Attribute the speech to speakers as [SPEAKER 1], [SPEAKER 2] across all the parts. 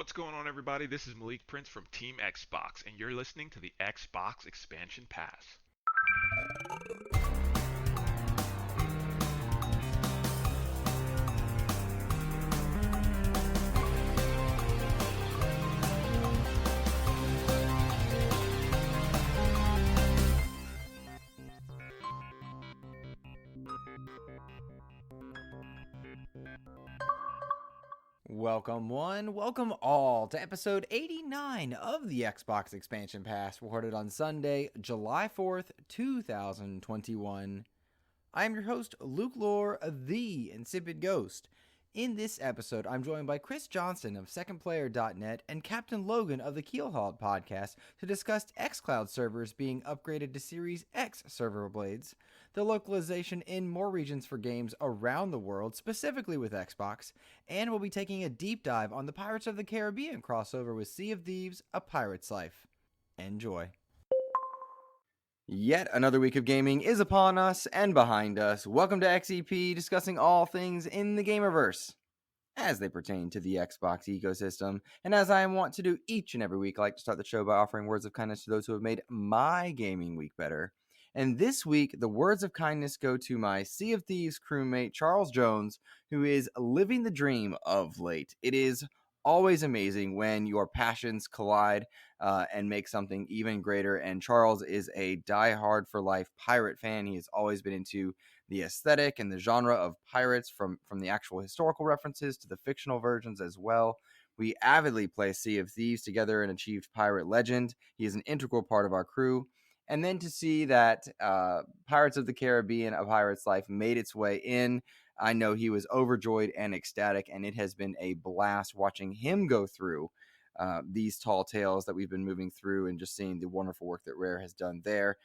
[SPEAKER 1] What's going on, everybody? This is Malik Prince from Team Xbox, and you're listening to the Xbox Expansion Pass.
[SPEAKER 2] Welcome one, welcome all to episode 89 of the Xbox Expansion Pass, recorded on Sunday, July 4th, 2021. I am your host, Luke Lohr, the InsipidGhost. In this episode, I'm joined by Chris Johnston of SecondPlayer.net and Captain Logun of the Keelhauled Podcast to discuss xCloud servers being upgraded to Series X server blades, the localization in more regions for games around the world, specifically with Xbox, and we'll be taking a deep dive on the Pirates of the Caribbean crossover with Sea of Thieves, A Pirate's Life. Enjoy. Yet another week of gaming is upon us and behind us. Welcome to XEP, discussing all things in the Gamerverse as they pertain to the Xbox ecosystem. And as I want to do each and every week, I like to start the show by offering words of kindness to those who have made my gaming week better. And this week, the words of kindness go to my Sea of Thieves crewmate, Charles Jones, who is living the dream of late. It is always amazing when your passions collide and make something even greater. And Charles is a die-hard for life pirate fan. He has always been into the aesthetic and the genre of pirates, from the actual historical references to the fictional versions as well. We avidly play Sea of Thieves together and achieved pirate legend. He is an integral part of our crew. And then to see that Pirates of the Caribbean, A Pirate's Life made its way in, I know he was overjoyed and ecstatic, and it has been a blast watching him go through these tall tales that we've been moving through and just seeing the wonderful work that Rare has done there.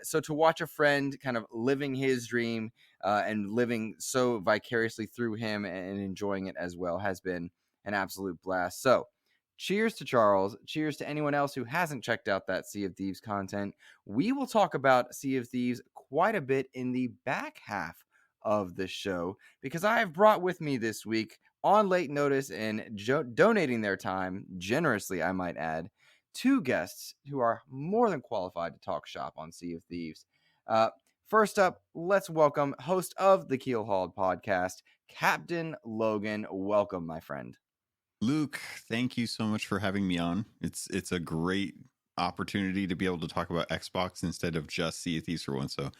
[SPEAKER 2] So to watch a friend kind of living his dream and living so vicariously through him and enjoying it as well has been an absolute blast. So cheers to Charles. Cheers to anyone else who hasn't checked out that Sea of Thieves content. We will talk about Sea of Thieves quite a bit in the back half of the show, because I have brought with me this week, on late notice and donating their time generously, I might add, two guests who are more than qualified to talk shop on Sea of Thieves. First up, let's welcome host of the Keelhauled Podcast, Captain Logun. Welcome, my friend.
[SPEAKER 3] Luke, thank you so much for having me on. It's a great opportunity to be able to talk about Xbox instead of just Sea of Thieves for once. So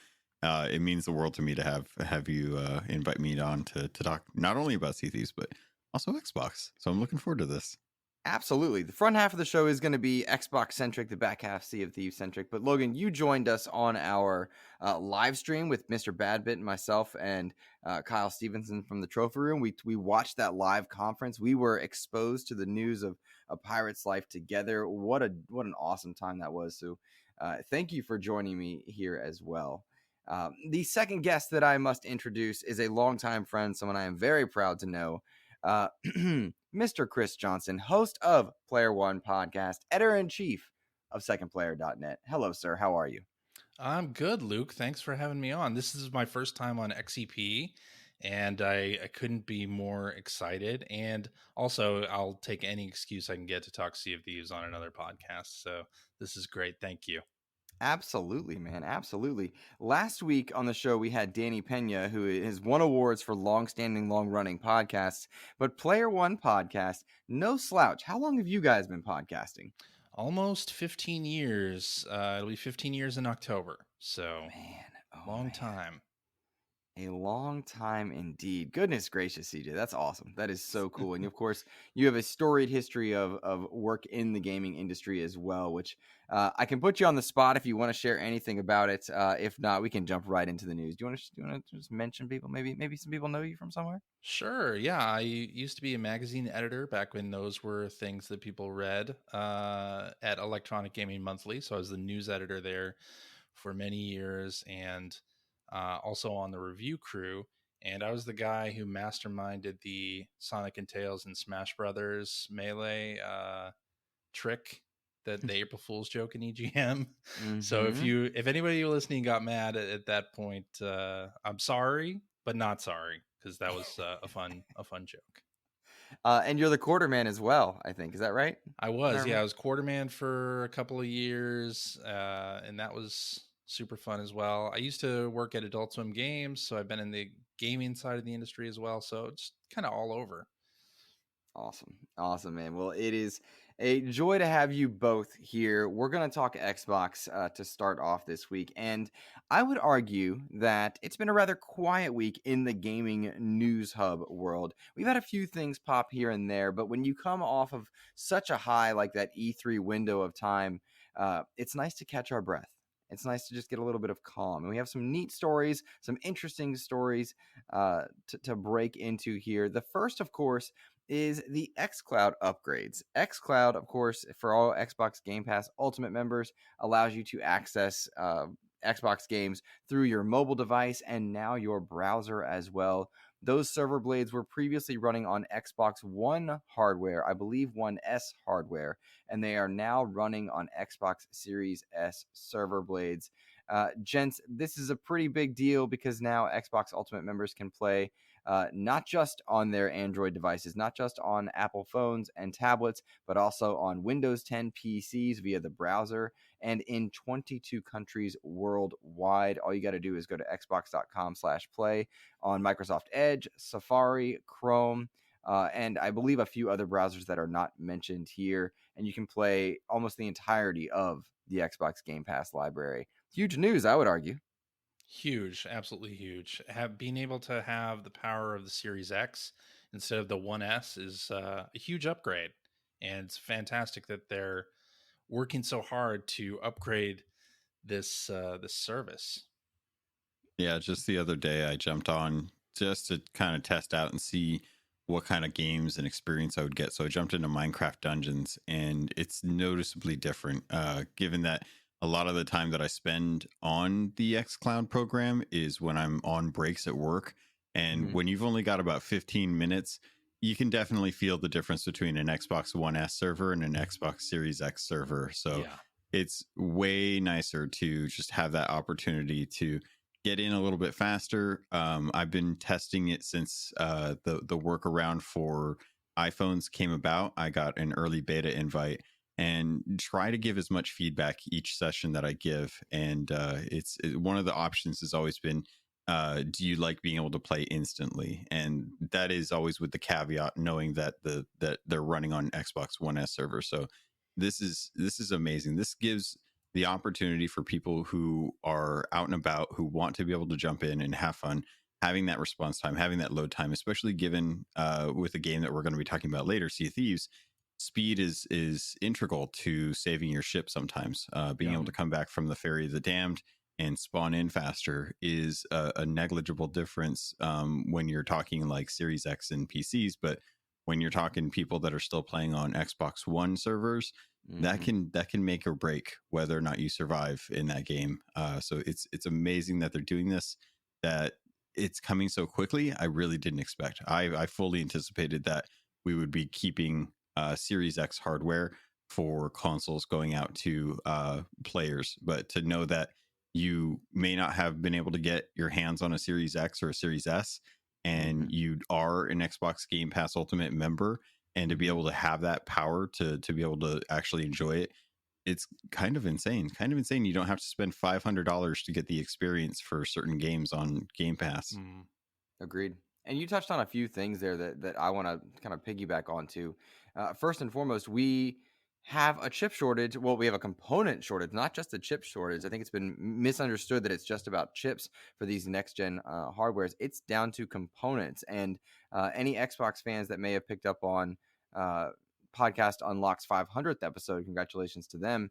[SPEAKER 3] it means the world to me to have you invite me on to talk not only about Sea of Thieves, but also Xbox. So I'm looking forward to this.
[SPEAKER 2] Absolutely. The front half of the show is going to be Xbox-centric, the back half Sea of Thieves-centric. But Logan, you joined us on our live stream with Mr. Badbit and myself and Kyle Stevenson from the Trophy Room. We watched that live conference. We were exposed to the news of A Pirate's Life together. What an awesome time that was. So thank you for joining me here as well. The second guest that I must introduce is a longtime friend, someone I am very proud to know. Mr. Chris Johnston, host of Player One Podcast, editor-in-chief of SecondPlayer.net. Hello, sir. How are you?
[SPEAKER 4] I'm good, Luke. Thanks for having me on. This is my first time on XEP, and I couldn't be more excited. And also, I'll take any excuse I can get to talk Sea of Thieves on another podcast. So this is great. Thank you.
[SPEAKER 2] Absolutely, man. Absolutely. Last week on the show, we had Danny Pena, who has won awards for long-standing, long-running podcasts. But Player One Podcast, no slouch. How long have you guys been podcasting?
[SPEAKER 4] Almost 15 years. It'll be 15 years in October. So, long time.
[SPEAKER 2] A long time indeed. Goodness gracious, CJ. That's awesome. That is so cool. And of course, you have a storied history of work in the gaming industry as well, which I can put you on the spot if you want to share anything about it. If not, we can jump right into the news. Do you want to just mention people? Maybe some people know you from somewhere?
[SPEAKER 4] Sure. Yeah. I used to be a magazine editor back when those were things that people read at Electronic Gaming Monthly. So I was the news editor there for many years, and also on the review crew. And I was the guy who masterminded the Sonic and Tails and Smash Brothers Melee trick, the April Fool's joke in EGM. Mm-hmm. So if anybody listening got mad at that point, I'm sorry, but not sorry, because that was a fun joke.
[SPEAKER 2] And you're the quarterman as well, I think. Is that right?
[SPEAKER 4] I was, yeah. I was quarterman for a couple of years, and that was super fun as well. I used to work at Adult Swim Games, so I've been in the gaming side of the industry as well. So it's kind of all over.
[SPEAKER 2] Awesome, man. Well, it is a joy to have you both here. We're going to talk Xbox to start off this week. And I would argue that it's been a rather quiet week in the gaming news hub world. We've had a few things pop here and there, but when you come off of such a high like that E3 window of time, it's nice to catch our breath. It's nice to just get a little bit of calm. And we have some neat stories, some interesting stories to break into here. The first, of course, is the xCloud upgrades. xCloud, of course, for all Xbox Game Pass Ultimate members, allows you to access Xbox games through your mobile device and now your browser as well. Those server blades were previously running on Xbox One hardware, I believe One S hardware, and they are now running on Xbox Series S server blades. Gents, this is a pretty big deal because now Xbox Ultimate members can play not just on their Android devices, not just on Apple phones and tablets, but also on Windows 10 PCs via the browser and in 22 countries worldwide. All you got to do is go to xbox.com/play on Microsoft Edge, Safari, Chrome, and I believe a few other browsers that are not mentioned here. And you can play almost the entirety of the Xbox Game Pass library. Huge news, I would argue.
[SPEAKER 4] Huge, absolutely huge. Being able to have the power of the Series X instead of the One S is a huge upgrade, and it's fantastic that they're working so hard to upgrade this service.
[SPEAKER 3] Yeah, just the other day I jumped on just to kind of test out and see what kind of games and experience I would get. So I jumped into Minecraft Dungeons, and it's noticeably different, given that a lot of the time that I spend on the xCloud program is when I'm on breaks at work. And when you've only got about 15 minutes, you can definitely feel the difference between an Xbox One S server and an Xbox Series X server. So it's way nicer to just have that opportunity to get in a little bit faster. I've been testing it since the workaround for iPhones came about. I got an early beta invite and try to give as much feedback each session that I give. And it's one of the options has always been, do you like being able to play instantly? And that is always with the caveat knowing that that they're running on Xbox One S server. So this is amazing. This gives the opportunity for people who are out and about, who want to be able to jump in and have fun, having that response time, having that load time, especially given with a game that we're going to be talking about later, Sea of Thieves. Speed is integral to saving your ship sometimes. Being able to come back from the Ferry of the Damned and spawn in faster is a negligible difference when you're talking like Series X and PCs. But when you're talking people that are still playing on Xbox One servers, that can make or break whether or not you survive in that game. So it's amazing that they're doing this, that it's coming so quickly. I really didn't expect. I fully anticipated that we would be keeping Series X hardware for consoles going out to players, but to know that you may not have been able to get your hands on a Series X or a Series S, and you are an Xbox Game Pass Ultimate member, and to be able to have that power to be able to actually enjoy it, it's kind of insane. You don't have to spend $500 to get the experience for certain games on Game Pass.
[SPEAKER 2] Agreed. And you touched on a few things there that I want to kind of piggyback onto. First and foremost, we have a chip shortage. Well, we have a component shortage, not just a chip shortage. I think it's been misunderstood that it's just about chips for these next-gen hardwares. It's down to components. And any Xbox fans that may have picked up on Podcast Unlock's 500th episode, congratulations to them.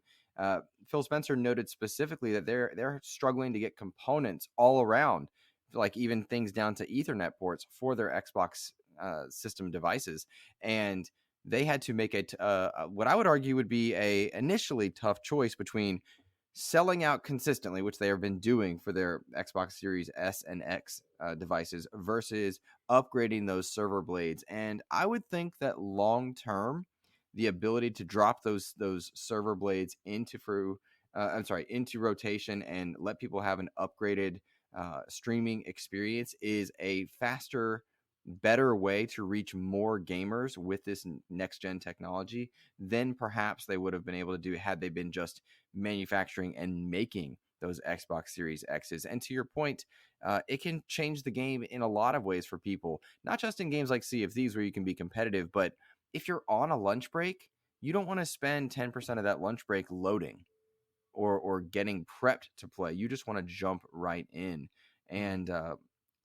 [SPEAKER 2] Phil Spencer noted specifically that they're struggling to get components all around, like even things down to Ethernet ports for their Xbox system devices. And they had to make what I would argue would be a initially tough choice between selling out consistently, which they have been doing for their Xbox Series S and X devices, versus upgrading those server blades. And I would think that long term, the ability to drop those server blades into rotation and let people have an upgraded streaming experience is a faster better way to reach more gamers with this next gen technology than perhaps they would have been able to do had they been just manufacturing and making those Xbox Series X's. And to your point, it can change the game in a lot of ways for people, not just in games like Sea of Thieves where you can be competitive, but if you're on a lunch break, you don't want to spend 10% of that lunch break loading or getting prepped to play. You just want to jump right in. And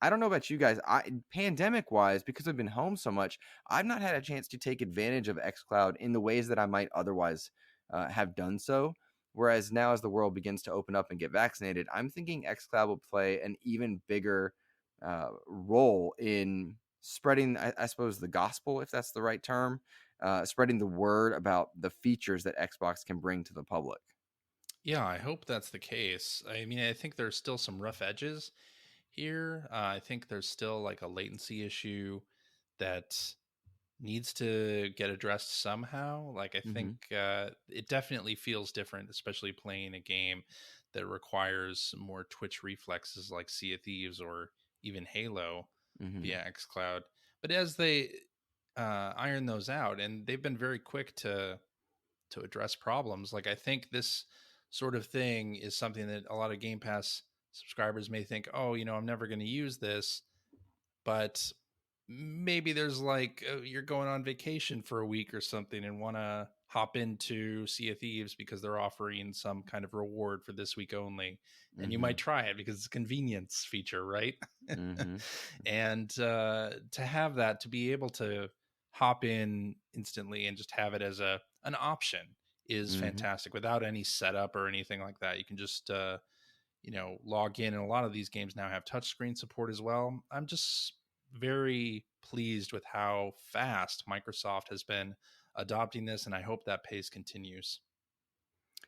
[SPEAKER 2] I don't know about you guys. Pandemic wise, because I've been home so much, I've not had a chance to take advantage of xCloud in the ways that I might otherwise have done so. Whereas now, as the world begins to open up and get vaccinated, I'm thinking xCloud will play an even bigger role in spreading, I suppose, the gospel, if that's the right term, spreading the word about the features that Xbox can bring to the public.
[SPEAKER 4] Yeah, I hope that's the case. I mean, I think there's still some rough edges here. I think there's still like a latency issue that needs to get addressed somehow. Like, I think it definitely feels different, especially playing a game that requires more twitch reflexes like Sea of Thieves or even Halo via xCloud. But as they iron those out, and they've been very quick to address problems, like I think this sort of thing is something that a lot of Game Pass subscribers may think, oh, I'm never going to use this. But maybe there's like you're going on vacation for a week or something and want to hop into Sea of Thieves because they're offering some kind of reward for this week only. And you might try it because it's a convenience feature, right? And to have that, to be able to hop in instantly and just have it as an option is fantastic without any setup or anything like that. You can just log in, and a lot of these games now have touchscreen support as well. I'm just very pleased with how fast Microsoft has been adopting this, and I hope that pace continues.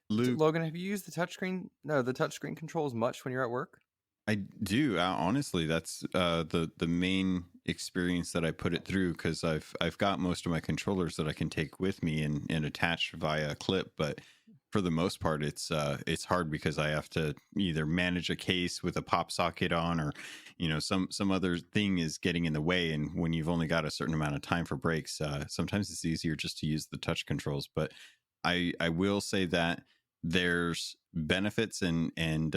[SPEAKER 3] Luke,
[SPEAKER 2] Logan, have you used the touchscreen controls much when you're at work?
[SPEAKER 3] I do. Honestly, that's the main experience that I put it through, because I've got most of my controllers that I can take with me and attach via clip. But for the most part, it's hard because I have to either manage a case with a pop socket on, or some other thing is getting in the way. And when you've only got a certain amount of time for breaks, sometimes it's easier just to use the touch controls. But I will say that there's benefits and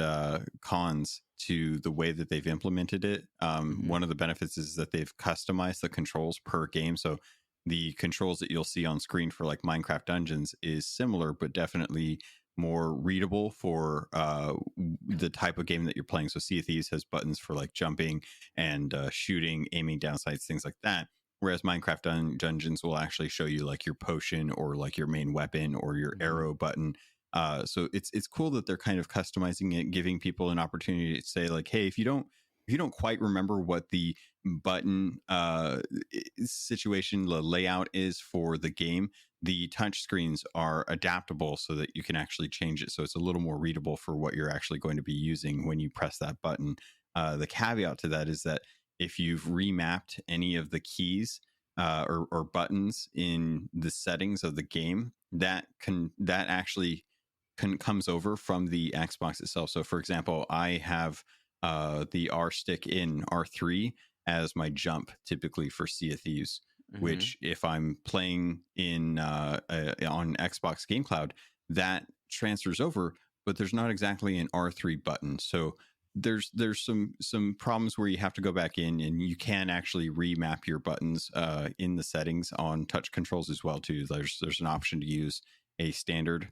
[SPEAKER 3] cons to the way that they've implemented it. One of the benefits is that they've customized the controls per game. So the controls that you'll see on screen for like Minecraft Dungeons is similar, but definitely more readable for the type of game that you're playing. So Sea of Thieves has buttons for like jumping and shooting, aiming down sights, things like that. Whereas Minecraft Dungeons will actually show you like your potion or like your main weapon or your arrow button. So it's cool that they're kind of customizing it, giving people an opportunity to say like, hey, if you don't quite remember what the button situation, the layout is for the game, the touch screens are adaptable so that you can actually change it. So it's a little more readable for what you're actually going to be using when you press that button. The caveat to that is that if you've remapped any of the keys or buttons in the settings of the game, that actually comes over from the Xbox itself. So for example, I have the R stick in R3 as my jump typically for Sea of Thieves, which if I'm playing in on Xbox Game Cloud, that transfers over, but there's not exactly an R3 button. So there's some problems where you have to go back in, and you can actually remap your buttons in the settings on touch controls as well too. There's an option to use a standard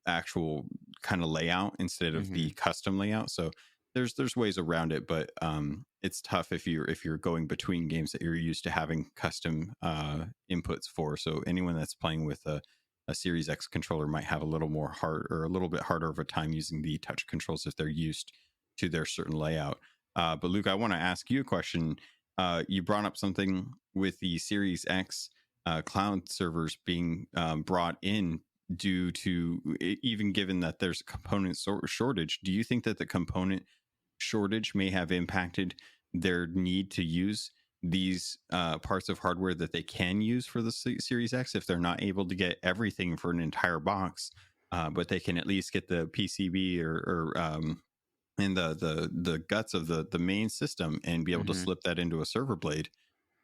[SPEAKER 3] actual kind of layout instead of the custom layout. So there's ways around it, but it's tough if you're going between games that you're used to having custom inputs for. So anyone that's playing with a Series X controller might have a little bit harder of a time using the touch controls if they're used to their certain layout. But Luke, I want to ask you a question. You brought up something with the Series X cloud servers being brought in due to, even given that there's a component shortage. Do you think that the component shortage may have impacted their need to use these parts of hardware that they can use for the Series X if they're not able to get everything for an entire box, but they can at least get the PCB or and the guts of the main system and be able to slip that into a server blade.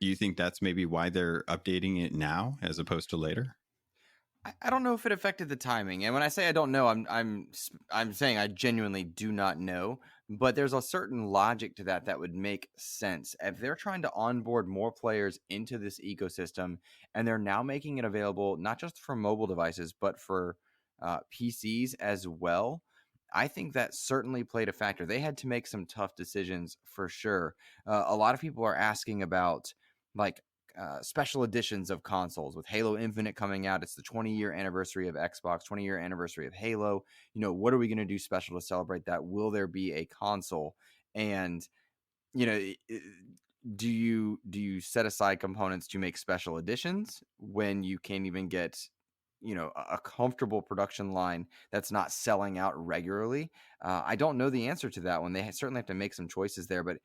[SPEAKER 3] Do you think that's maybe why they're updating it now as opposed to later?
[SPEAKER 2] I don't know if it affected the timing, and when I say I don't know, I'm saying I genuinely do not know. But there's a certain logic to that would make sense if they're trying to onboard more players into this ecosystem, and they're now making it available not just for mobile devices but for PCs as well. I think that certainly played a factor. They had to make some tough decisions for sure. A lot of people are asking about like special editions of consoles with Halo Infinite coming out. It's the 20-year anniversary of Xbox, 20-year anniversary of Halo. What are we going to do special to celebrate that? Will there be a console? And do you set aside components to make special editions when you can't even get a comfortable production line that's not selling out regularly? I don't know the answer to that one. They certainly have to make some choices there, but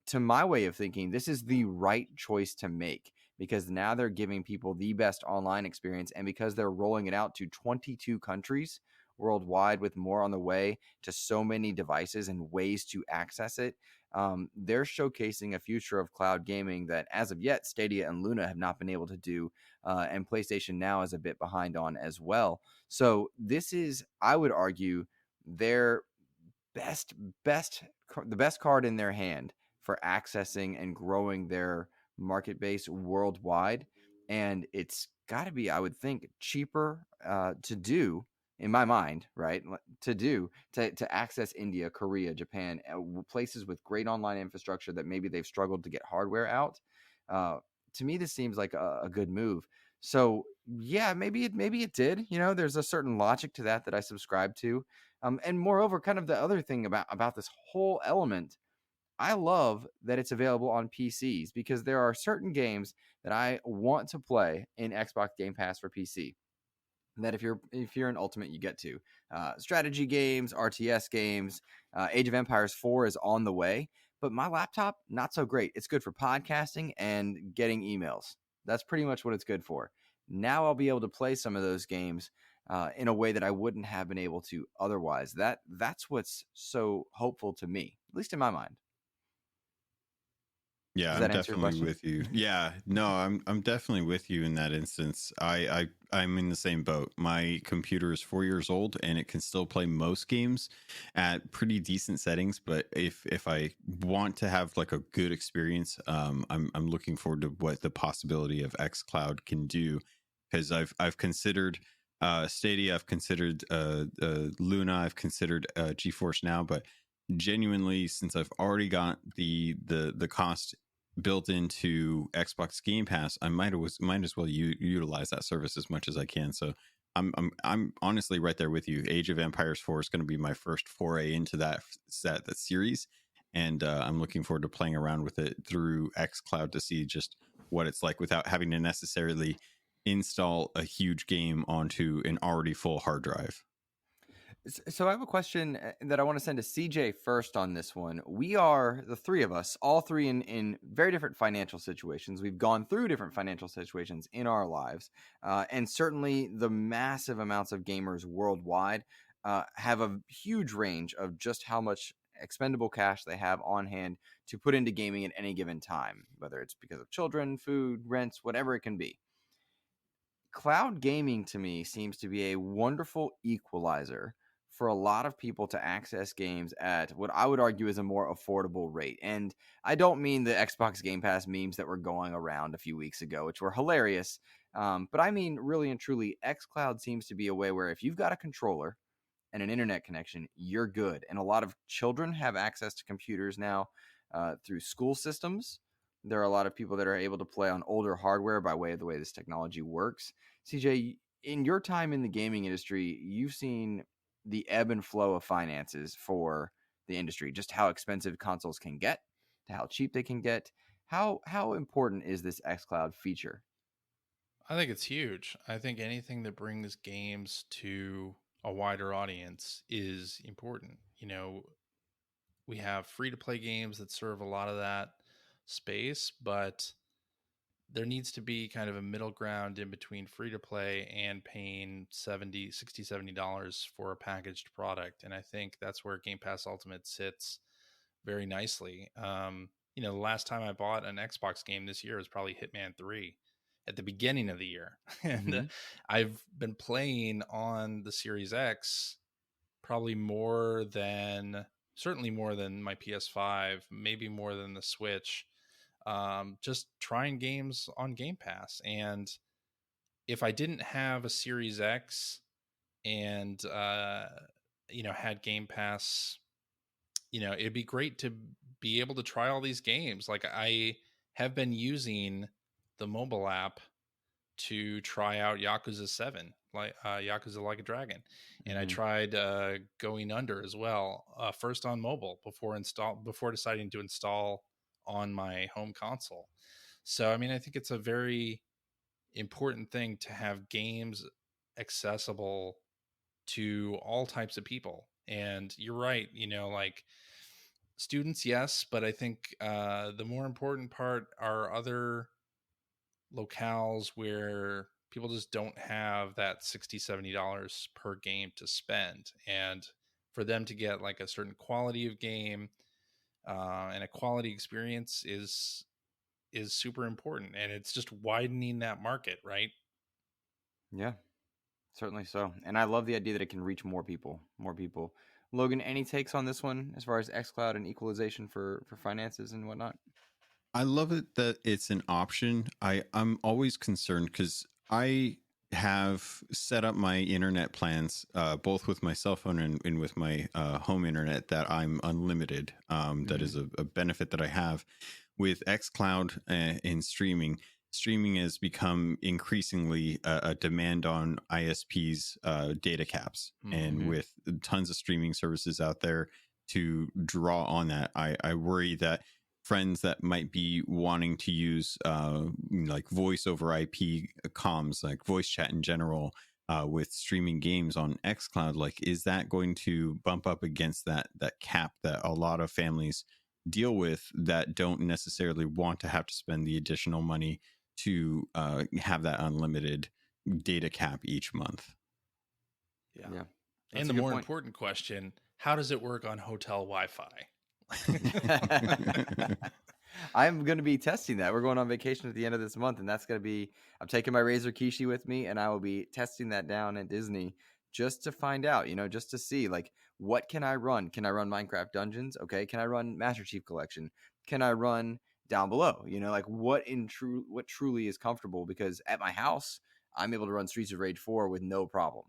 [SPEAKER 2] to my way of thinking, this is the right choice to make because now they're giving people the best online experience, and because they're rolling it out to 22 countries worldwide with more on the way to so many devices and ways to access it. They're showcasing a future of cloud gaming that as of yet Stadia and Luna have not been able to do, and PlayStation Now is a bit behind on as well. So this is, I would argue, their best the best card in their hand for accessing and growing their market base worldwide. And it's got to be, I would think, cheaper to do, in my mind, right? To access India, Korea, Japan, places with great online infrastructure that maybe they've struggled to get hardware out. To me, this seems like a good move. So yeah, maybe it did. There's a certain logic to that I subscribe to. And moreover, kind of the other thing about this whole element, I love that it's available on PCs because there are certain games that I want to play in Xbox Game Pass for PC. That if you're an Ultimate, you get to strategy games, RTS games. Age of Empires 4 is on the way, but my laptop not so great. It's good for podcasting and getting emails. That's pretty much what it's good for. Now I'll be able to play some of those games in a way that I wouldn't have been able to otherwise. That's what's so hopeful to me, at least in my mind.
[SPEAKER 3] Yeah,
[SPEAKER 2] Does
[SPEAKER 3] I'm
[SPEAKER 2] that answer your
[SPEAKER 3] definitely
[SPEAKER 2] question?
[SPEAKER 3] with you. Yeah, no, I'm definitely with you in that instance. I'm in the same boat. My computer is 4 years old and it can still play most games at pretty decent settings. But if I want to have like a good experience, I'm looking forward to what the possibility of xCloud can do, because I've considered Stadia, I've considered Luna, I've considered GeForce Now, but genuinely, since I've already got the cost built into Xbox Game Pass, I might as well utilize that service as much as I can. So I'm honestly right there with you. Age of Empires 4 is going to be my first foray into that series, and I'm looking forward to playing around with it through xCloud to see just what it's like without having to necessarily install a huge game onto an already full hard drive.
[SPEAKER 2] So I have a question that I want to send to CJ first on this one. We are the three of us, all three in very different financial situations. We've gone through different financial situations in our lives. And certainly the massive amounts of gamers worldwide have a huge range of just how much expendable cash they have on hand to put into gaming at any given time, whether it's because of children, food, rents, whatever it can be. Cloud gaming to me seems to be a wonderful equalizer for a lot of people to access games at what I would argue is a more affordable rate. And I don't mean the Xbox Game Pass memes that were going around a few weeks ago, which were hilarious. But I mean, really and truly, xCloud seems to be a way where if you've got a controller and an internet connection, you're good. And a lot of children have access to computers now through school systems. There are a lot of people that are able to play on older hardware by way of the way this technology works. CJ, in your time in the gaming industry, you've seen the ebb and flow of finances for the industry, just how expensive consoles can get to how cheap they can get. How important is this xCloud feature?
[SPEAKER 4] I think it's huge. I think anything that brings games to a wider audience is important. We have free to play games that serve a lot of that space, but there needs to be kind of a middle ground in between free to play and paying $70 for a packaged product. And I think that's where Game Pass Ultimate sits very nicely. The last time I bought an Xbox game this year was probably Hitman 3 at the beginning of the year. And
[SPEAKER 2] Mm-hmm.
[SPEAKER 4] I've been playing on the Series X probably certainly more than my PS5, maybe more than the Switch. Just trying games on Game Pass. And if I didn't have a Series X and had Game Pass, it'd be great to be able to try all these games. Like, I have been using the mobile app to try out Yakuza 7, like Yakuza Like a Dragon. And I tried Going Under as well, first on mobile before deciding to install on my home console. So, I mean, I think it's a very important thing to have games accessible to all types of people. And you're right, like students, yes, but I think the more important part are other locales where people just don't have that $60-$70 per game to spend, and for them to get like a certain quality of game and a quality experience is super important, and it's just widening that market, right?
[SPEAKER 2] Yeah, certainly so. And I love the idea that it can reach more people. Logan, any takes on this one as far as xCloud and equalization for finances and whatnot?
[SPEAKER 3] I love it that it's an option. I'm always concerned because I have set up my internet plans, both with my cell phone and with my home internet, that I'm unlimited. That is a benefit that I have with xCloud in streaming. Streaming has become increasingly a demand on ISPs' data caps, and with tons of streaming services out there to draw on that, I worry that friends that might be wanting to use like voice over IP comms, like voice chat in general, with streaming games on xCloud, like, is that going to bump up against that cap that a lot of families deal with that don't necessarily want to have to spend the additional money to have that unlimited data cap each month?
[SPEAKER 2] Yeah.
[SPEAKER 4] And the more important question, how does it work on hotel Wi-Fi?
[SPEAKER 2] I'm going to be testing that. We're going on vacation at the end of this month, and that's going to be, I'm taking my Razer Kishi with me, and I will be testing that down at Disney just to find out, just to see, like, what can I run? Can I run Minecraft Dungeons? Okay. Can I run Master Chief Collection? Can I run Down Below? Like, what truly is comfortable? Because at my house, I'm able to run Streets of Rage 4 with no problem.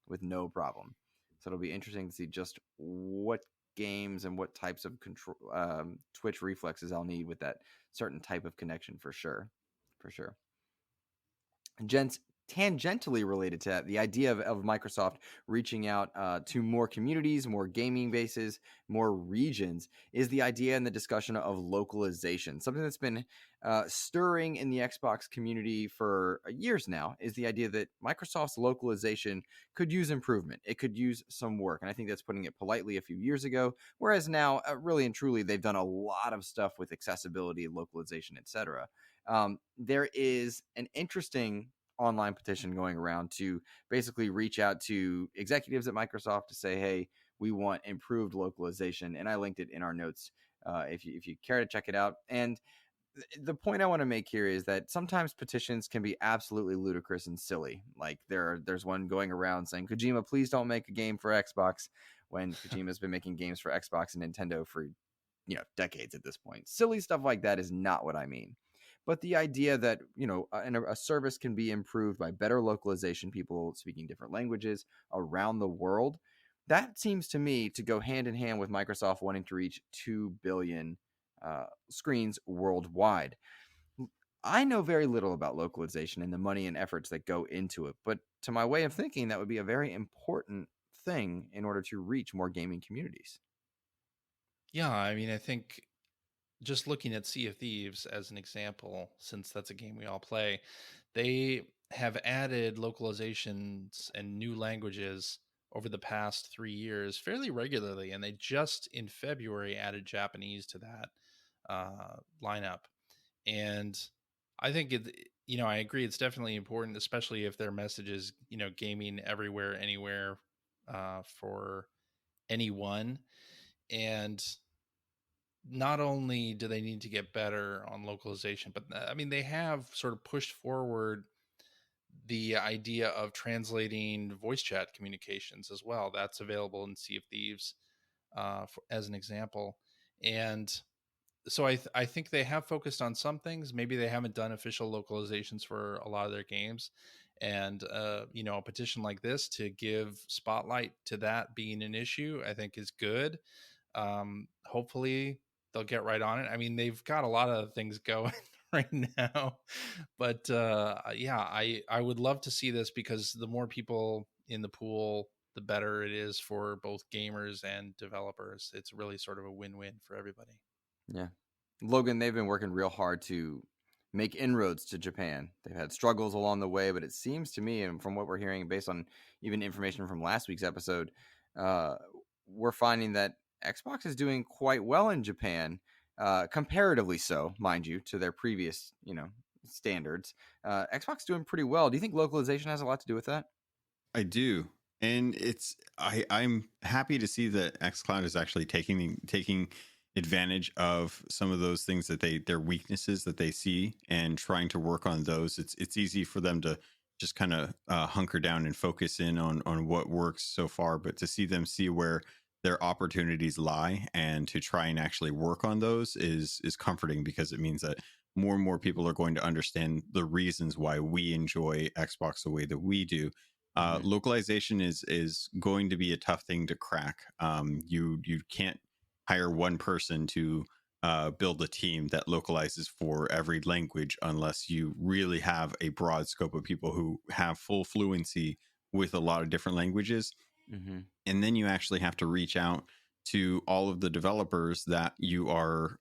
[SPEAKER 2] So it'll be interesting to see just what games and what types of control Twitch reflexes I'll need with that certain type of connection, for sure. Gents, tangentially related to that, the idea of Microsoft reaching out to more communities, more gaming bases, more regions, is the idea and the discussion of localization. Something that's been stirring in the Xbox community for years now is the idea that Microsoft's localization could use improvement. It could use some work. And I think that's putting it politely a few years ago, whereas now, really and truly, they've done a lot of stuff with accessibility, localization, etc. There is an interesting online petition going around to basically reach out to executives at Microsoft to say, hey, we want improved localization. And I linked it in our notes if you care to check it out. And the point I want to make here is that sometimes petitions can be absolutely ludicrous and silly. Like there's one going around saying, Kojima, please don't make a game for Xbox, when Kojima's been making games for Xbox and Nintendo for decades at this point. Silly stuff like that is not what I mean. But the idea that, a service can be improved by better localization, people speaking different languages around the world, that seems to me to go hand in hand with Microsoft wanting to reach 2 billion screens worldwide. I know very little about localization and the money and efforts that go into it, but to my way of thinking, that would be a very important thing in order to reach more gaming communities.
[SPEAKER 4] Yeah, I mean, I think just looking at Sea of Thieves as an example, since that's a game we all play, they have added localizations and new languages over the past 3 years fairly regularly. And they just in February added Japanese to that lineup. And I think I agree. It's definitely important, especially if their message is, gaming everywhere, anywhere, for anyone. And not only do they need to get better on localization, but I mean, they have sort of pushed forward the idea of translating voice chat communications as well. That's available in Sea of Thieves, as an example. And so I think they have focused on some things. Maybe they haven't done official localizations for a lot of their games. And, a petition like this to give spotlight to that being an issue, I think is good. Hopefully they'll get right on it. I mean, they've got a lot of things going right now, but yeah, I would love to see this, because the more people in the pool, the better it is for both gamers and developers. It's really sort of a win-win for everybody.
[SPEAKER 2] Yeah. Logan, they've been working real hard to make inroads to Japan. They've had struggles along the way, but it seems to me, and from what we're hearing based on even information from last week's episode, we're finding that Xbox is doing quite well in Japan, comparatively so, mind you, to their previous, standards. Xbox doing pretty well. Do you think localization has a lot to do with that?
[SPEAKER 3] I do. And I'm happy to see that xCloud is actually taking advantage of some of those things that their weaknesses that they see, and trying to work on those. It's easy for them to just kind of hunker down and focus in on what works so far, but to see them see where their opportunities lie and to try and actually work on those is comforting, because it means that more and more people are going to understand the reasons why we enjoy Xbox the way that we do. Localization is going to be a tough thing to crack. You can't hire one person to build a team that localizes for every language unless you really have a broad scope of people who have full fluency with a lot of different languages.
[SPEAKER 2] Mm-hmm.
[SPEAKER 3] And then you actually have to reach out to all of the developers that you are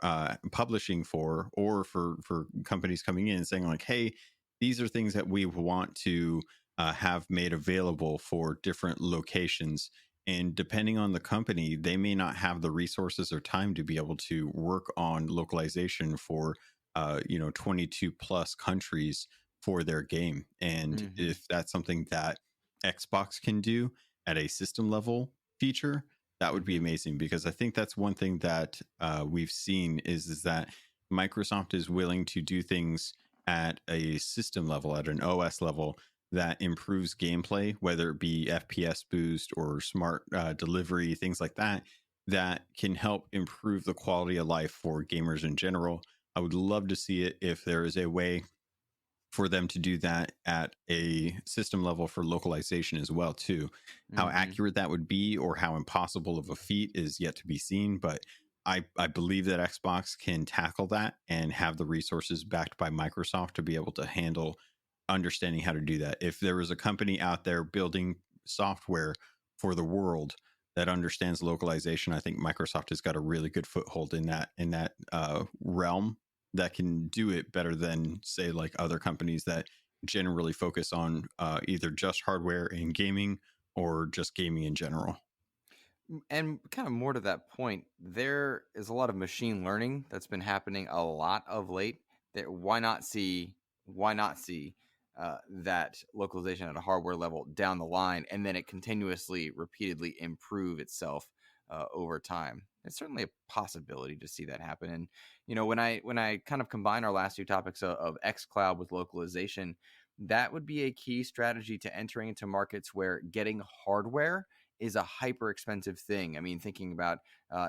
[SPEAKER 3] publishing for, or for companies coming in and saying like, hey, these are things that we want to have made available for different locations. And depending on the company, they may not have the resources or time to be able to work on localization for 22 plus countries for their game. And if that's something that Xbox can do at a system level feature, that would be amazing, because I think that's one thing that we've seen is that Microsoft is willing to do things at a system level, at an OS level, that improves gameplay, whether it be FPS boost or smart delivery, things like that, that can help improve the quality of life for gamers in general. I would love to see it if there is a way for them to do that at a system level for localization as well too. How accurate that would be, or how impossible of a feat, is yet to be seen, but I believe that Xbox can tackle that and have the resources backed by Microsoft to be able to handle understanding how to do that. If there was a company out there building software for the world that understands localization, I think Microsoft has got a really good foothold in that realm, that can do it better than, say, like other companies that generally focus on either just hardware and gaming, or just gaming in general.
[SPEAKER 2] And kind of more to that point, there is a lot of machine learning that's been happening a lot of late. That why not see that localization at a hardware level down the line, and then it continuously, repeatedly improve itself over time. It's certainly a possibility to see that happen. And when I kind of combine our last two topics of xCloud with localization, that would be a key strategy to entering into markets where getting hardware is a hyper expensive thing. I mean, thinking about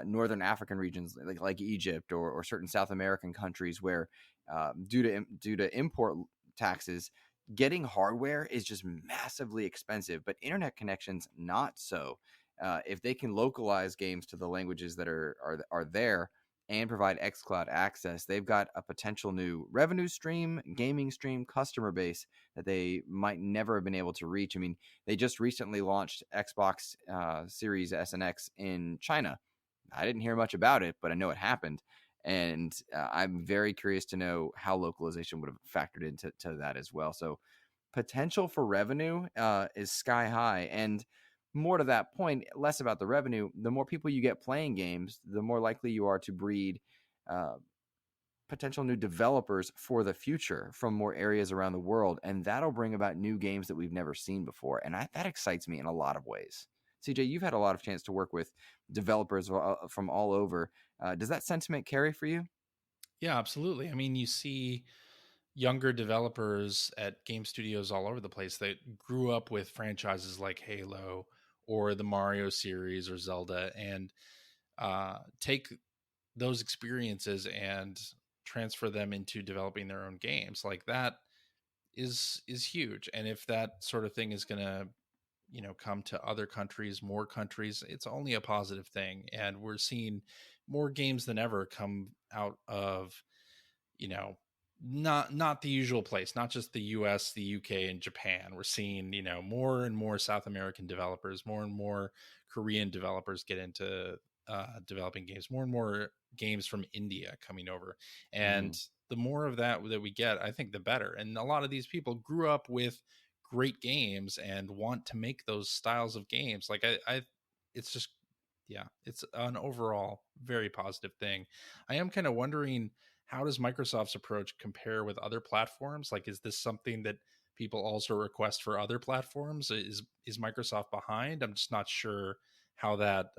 [SPEAKER 2] northern African regions like Egypt, or certain South American countries where due to import taxes, getting hardware is just massively expensive, but internet connections not so. If they can localize games to the languages that are there and provide xCloud access, they've got a potential new revenue stream, gaming stream, customer base that they might never have been able to reach. I mean, they just recently launched Xbox Series S and X in China. I didn't hear much about it, but I know it happened. And I'm very curious to know how localization would have factored into that as well. So potential for revenue is sky high. And more to that point, less about the revenue, the more people you get playing games, the more likely you are to breed potential new developers for the future from more areas around the world, and that'll bring about new games that we've never seen before, and that excites me in a lot of ways. CJ, you've had a lot of chance to work with developers from all over. Does that sentiment carry for you?
[SPEAKER 4] Yeah, absolutely. I mean, you see younger developers at game studios all over the place that grew up with franchises like Halo or the Mario series or Zelda, and take those experiences and transfer them into developing their own games. Like that is huge. And if that sort of thing is going to come to other countries, more countries, it's only a positive thing. And we're seeing more games than ever come out of not the usual place, not just the US, the UK, and Japan. We're seeing more and more South American developers, more and more Korean developers get into developing games, more and more games from India coming over. And the more of that we get, I think the better. And a lot of these people grew up with great games and want to make those styles of games. Like I it's just, yeah, it's an overall very positive thing. I am kind of wondering, how does Microsoft's approach compare with other platforms? Like, is this something that people also request for other platforms? Is Microsoft behind? I'm just not sure how that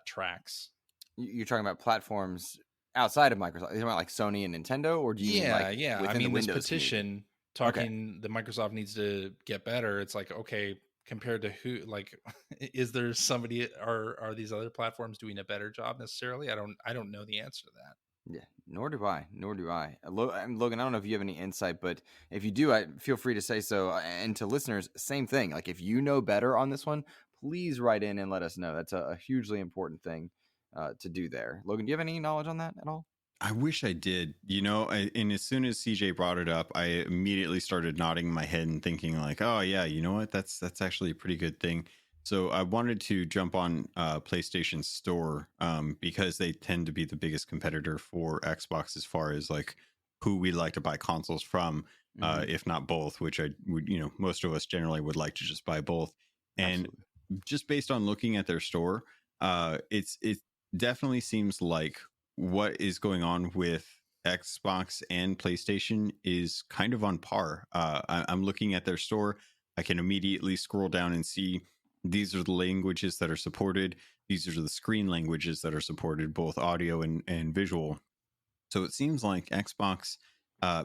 [SPEAKER 4] tracks.
[SPEAKER 2] You're talking about platforms outside of Microsoft. You're talking about like Sony and Nintendo, or do you mean like
[SPEAKER 4] yeah?
[SPEAKER 2] within
[SPEAKER 4] I mean,
[SPEAKER 2] the
[SPEAKER 4] this
[SPEAKER 2] Windows
[SPEAKER 4] petition
[SPEAKER 2] community?
[SPEAKER 4] talking that Microsoft needs to get better. It's like, okay, compared to who? Like, is there somebody? Are these other platforms doing a better job necessarily? I don't know the answer to that.
[SPEAKER 2] Yeah, nor do I. Nor do I. Logan, I don't know if you have any insight, but if you do, I feel free to say so. And to listeners, same thing. Like, if you know better on this one, please write in and let us know. That's a hugely important thing to do there. Logan, do you have any knowledge on that at all?
[SPEAKER 3] I wish I did, and as soon as CJ brought it up, I immediately started nodding my head and thinking like, oh yeah, you know what? That's actually a pretty good thing. So I wanted to jump on PlayStation Store because they tend to be the biggest competitor for Xbox as far as like who we like to buy consoles from, if not both, which I would, most of us generally would like to just buy both. And
[SPEAKER 2] Absolutely.
[SPEAKER 3] just based on looking at their store, it definitely seems like what is going on with Xbox and PlayStation is kind of on par. I'm looking at their store. I can immediately scroll down and see these are the languages that are supported. These are the screen languages that are supported, both audio and visual. So it seems like Xbox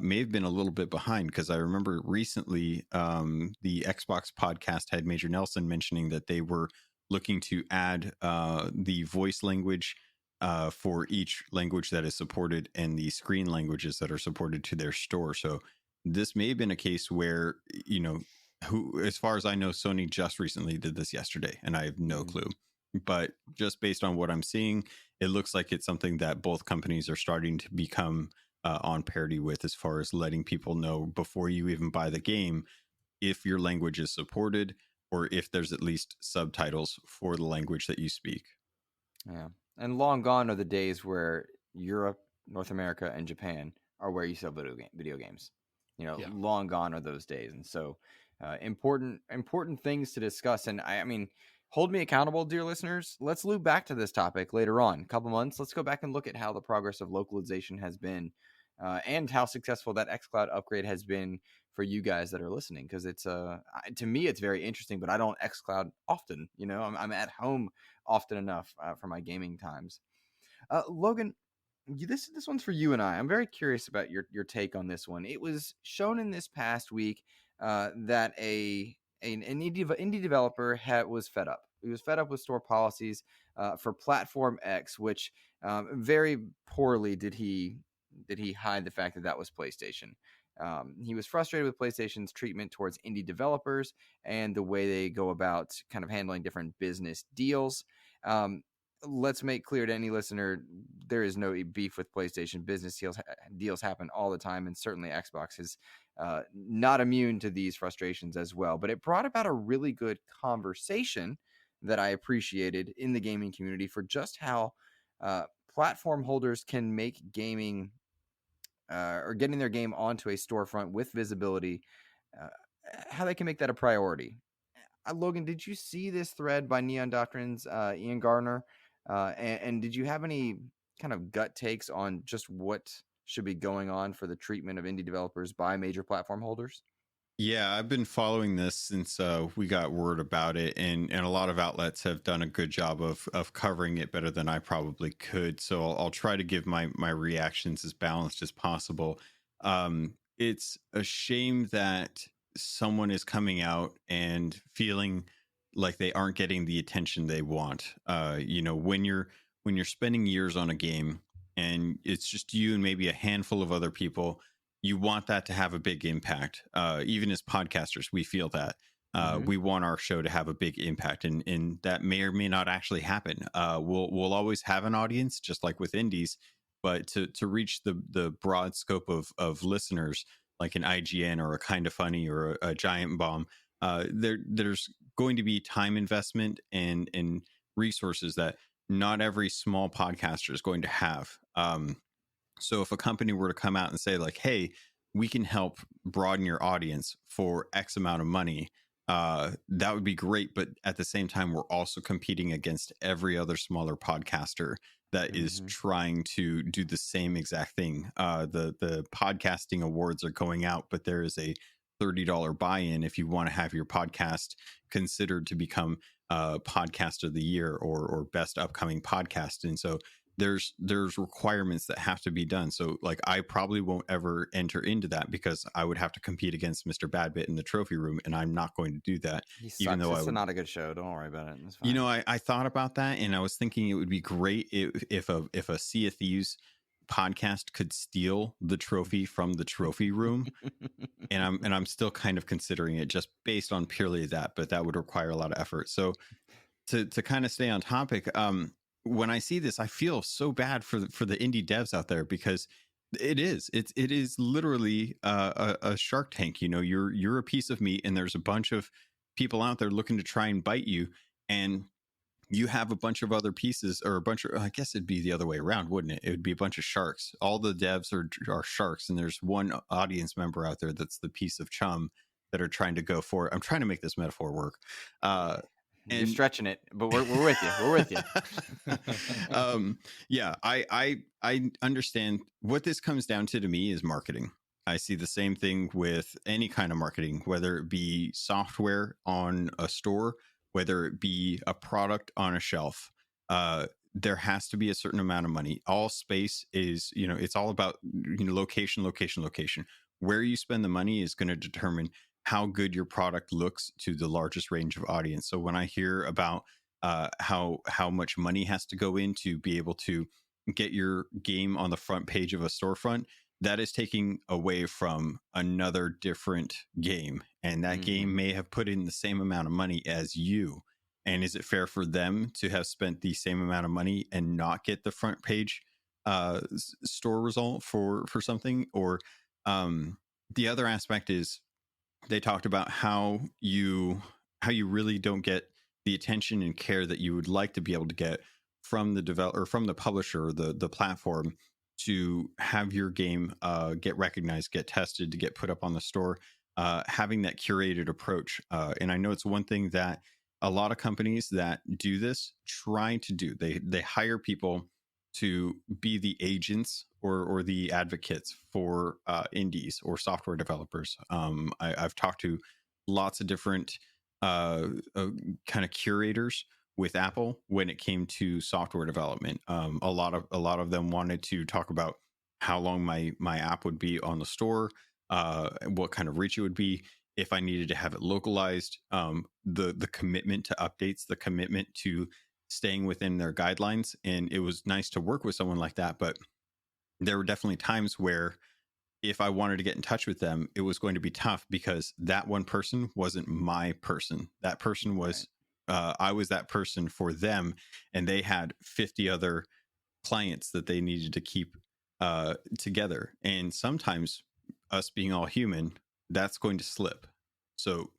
[SPEAKER 3] may have been a little bit behind, because I remember recently the Xbox podcast had Major Nelson mentioning that they were looking to add the voice language for each language that is supported and the screen languages that are supported to their store. So this may have been a case where, as far as I know, Sony just recently did this yesterday, and I have no clue. But just based on what I'm seeing, it looks like it's something that both companies are starting to become on parity with, as far as letting people know before you even buy the game if your language is supported, or if there's at least subtitles for the language that you speak.
[SPEAKER 2] Yeah. And long gone are the days where Europe, North America, and Japan are where you sell video games. Long gone are those days. And so important things to discuss. And I mean, hold me accountable, dear listeners. Let's loop back to this topic later on. A couple months. Let's go back and look at how the progress of localization has been and how successful that xCloud upgrade has been for you guys that are listening. Because it's to me, it's very interesting, but I don't xCloud often. I'm at home often enough for my gaming times. Logan, this one's for you and I. I'm very curious about your take on this one. It was shown in this past week that an indie developer was fed up. He was fed up with store policies for Platform X, which very poorly did he hide the fact that was PlayStation. He was frustrated with PlayStation's treatment towards indie developers and the way they go about kind of handling different business deals. Let's make clear to any listener, there is no beef with PlayStation. Business deals happen all the time, and certainly Xbox is not immune to these frustrations as well. But it brought about a really good conversation that I appreciated in the gaming community for just how platform holders can make gaming or getting their game onto a storefront with visibility, how they can make that a priority. Logan, did you see this thread by Neon Doctrine's Ian Gardner? And did you have any kind of gut takes on just what should be going on for the treatment of indie developers by major platform holders?
[SPEAKER 3] Yeah, I've been following this since we got word about it, and a lot of outlets have done a good job of covering it better than I probably could. So I'll try to give my reactions as balanced as possible. It's a shame that someone is coming out and feeling like they aren't getting the attention they want. When you're spending years on a game and it's just you and maybe a handful of other people, you want that to have a big impact. Even as podcasters, we feel that we want our show to have a big impact, and that may or may not actually happen. We'll always have an audience, just like with indies, but to reach the broad scope of listeners, like an IGN or a Kind of Funny or a Giant Bomb, there's going to be time investment and resources that not every small podcaster is going to have. So if a company were to come out and say like, hey, we can help broaden your audience for X amount of money, that would be great. But at the same time, we're also competing against every other smaller podcaster that is trying to do the same exact thing. The podcasting awards are going out, but there is a $30 buy-in if you want to have your podcast considered to become podcast of the year or best upcoming podcast. And so there's requirements that have to be done. So like I probably won't ever enter into that because I would have to compete against Mr. Badbit in the trophy room, and I'm not going to do that.
[SPEAKER 2] He sucks.
[SPEAKER 3] Even though
[SPEAKER 2] it's not a good show. Don't worry about it. It's fine.
[SPEAKER 3] You know, I thought about that, and I was thinking it would be great if a Sea of Thieves podcast could steal the trophy from the trophy room. and I'm still kind of considering it just based on purely that, but that would require a lot of effort. So to kind of stay on topic, when I see this, I feel so bad for the indie devs out there, because it is literally a Shark Tank. You know, you're a piece of meat, and there's a bunch of people out there looking to try and bite you, and you have a bunch of other pieces, or a bunch of, I guess it'd be the other way around, wouldn't it? It would be a bunch of sharks. All the devs are sharks, and there's one audience member out there that's the piece of chum that are trying to go for it. I'm trying to make this metaphor work.
[SPEAKER 2] You're stretching it, but we're with you. We're with you.
[SPEAKER 3] Yeah, I understand. What this comes down to me is marketing. I see the same thing with any kind of marketing, whether it be software on a store, whether it be a product on a shelf. There has to be a certain amount of money. All space is, it's all about, location. Where you spend the money is going to determine how good your product looks to the largest range of audience. So when I hear about how much money has to go in to be able to get your game on the front page of a storefront, that is taking away from another different game. And that game may have put in the same amount of money as you. And is it fair for them to have spent the same amount of money and not get the front page store result for something? Or the other aspect is, they talked about how you really don't get the attention and care that you would like to be able to get from the developer, from the publisher, or the platform, to have your game get recognized, get tested, to get put up on the store, having that curated approach. And I know it's one thing that a lot of companies that do this try to do. They hire people to be the agents or the advocates for indies or software developers. I've talked to lots of different kind of curators with Apple when it came to software development. A lot of them wanted to talk about how long my app would be on the store, what kind of reach it would be, if I needed to have it localized, the commitment to updates, the commitment to staying within their guidelines. And it was nice to work with someone like that, but there were definitely times where if I wanted to get in touch with them, it was going to be tough, because that one person wasn't my person. That person was, I was that person for them, and they had 50 other clients that they needed to keep together. And sometimes, us being all human, that's going to slip. So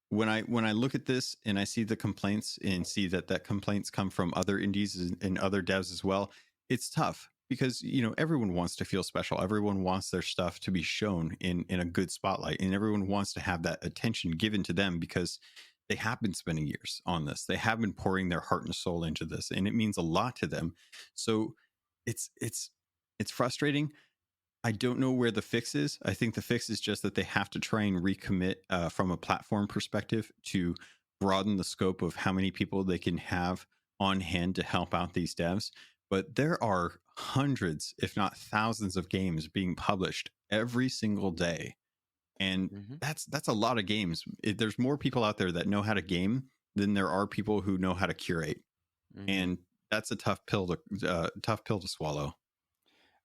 [SPEAKER 3] when I look at this and I see the complaints and see that complaints come from other indies and other devs as well, it's tough, because everyone wants to feel special. Everyone wants their stuff to be shown in a good spotlight, and everyone wants to have that attention given to them, because they have been spending years on this. They have been pouring their heart and soul into this, and it means a lot to them. So it's frustrating. I don't know where the fix is. I think the fix is just that they have to try and recommit from a platform perspective to broaden the scope of how many people they can have on hand to help out these devs. But there are hundreds, if not thousands, of games being published every single day, and that's a lot of games. There's more people out there that know how to game than there are people who know how to curate, and that's a tough pill to swallow.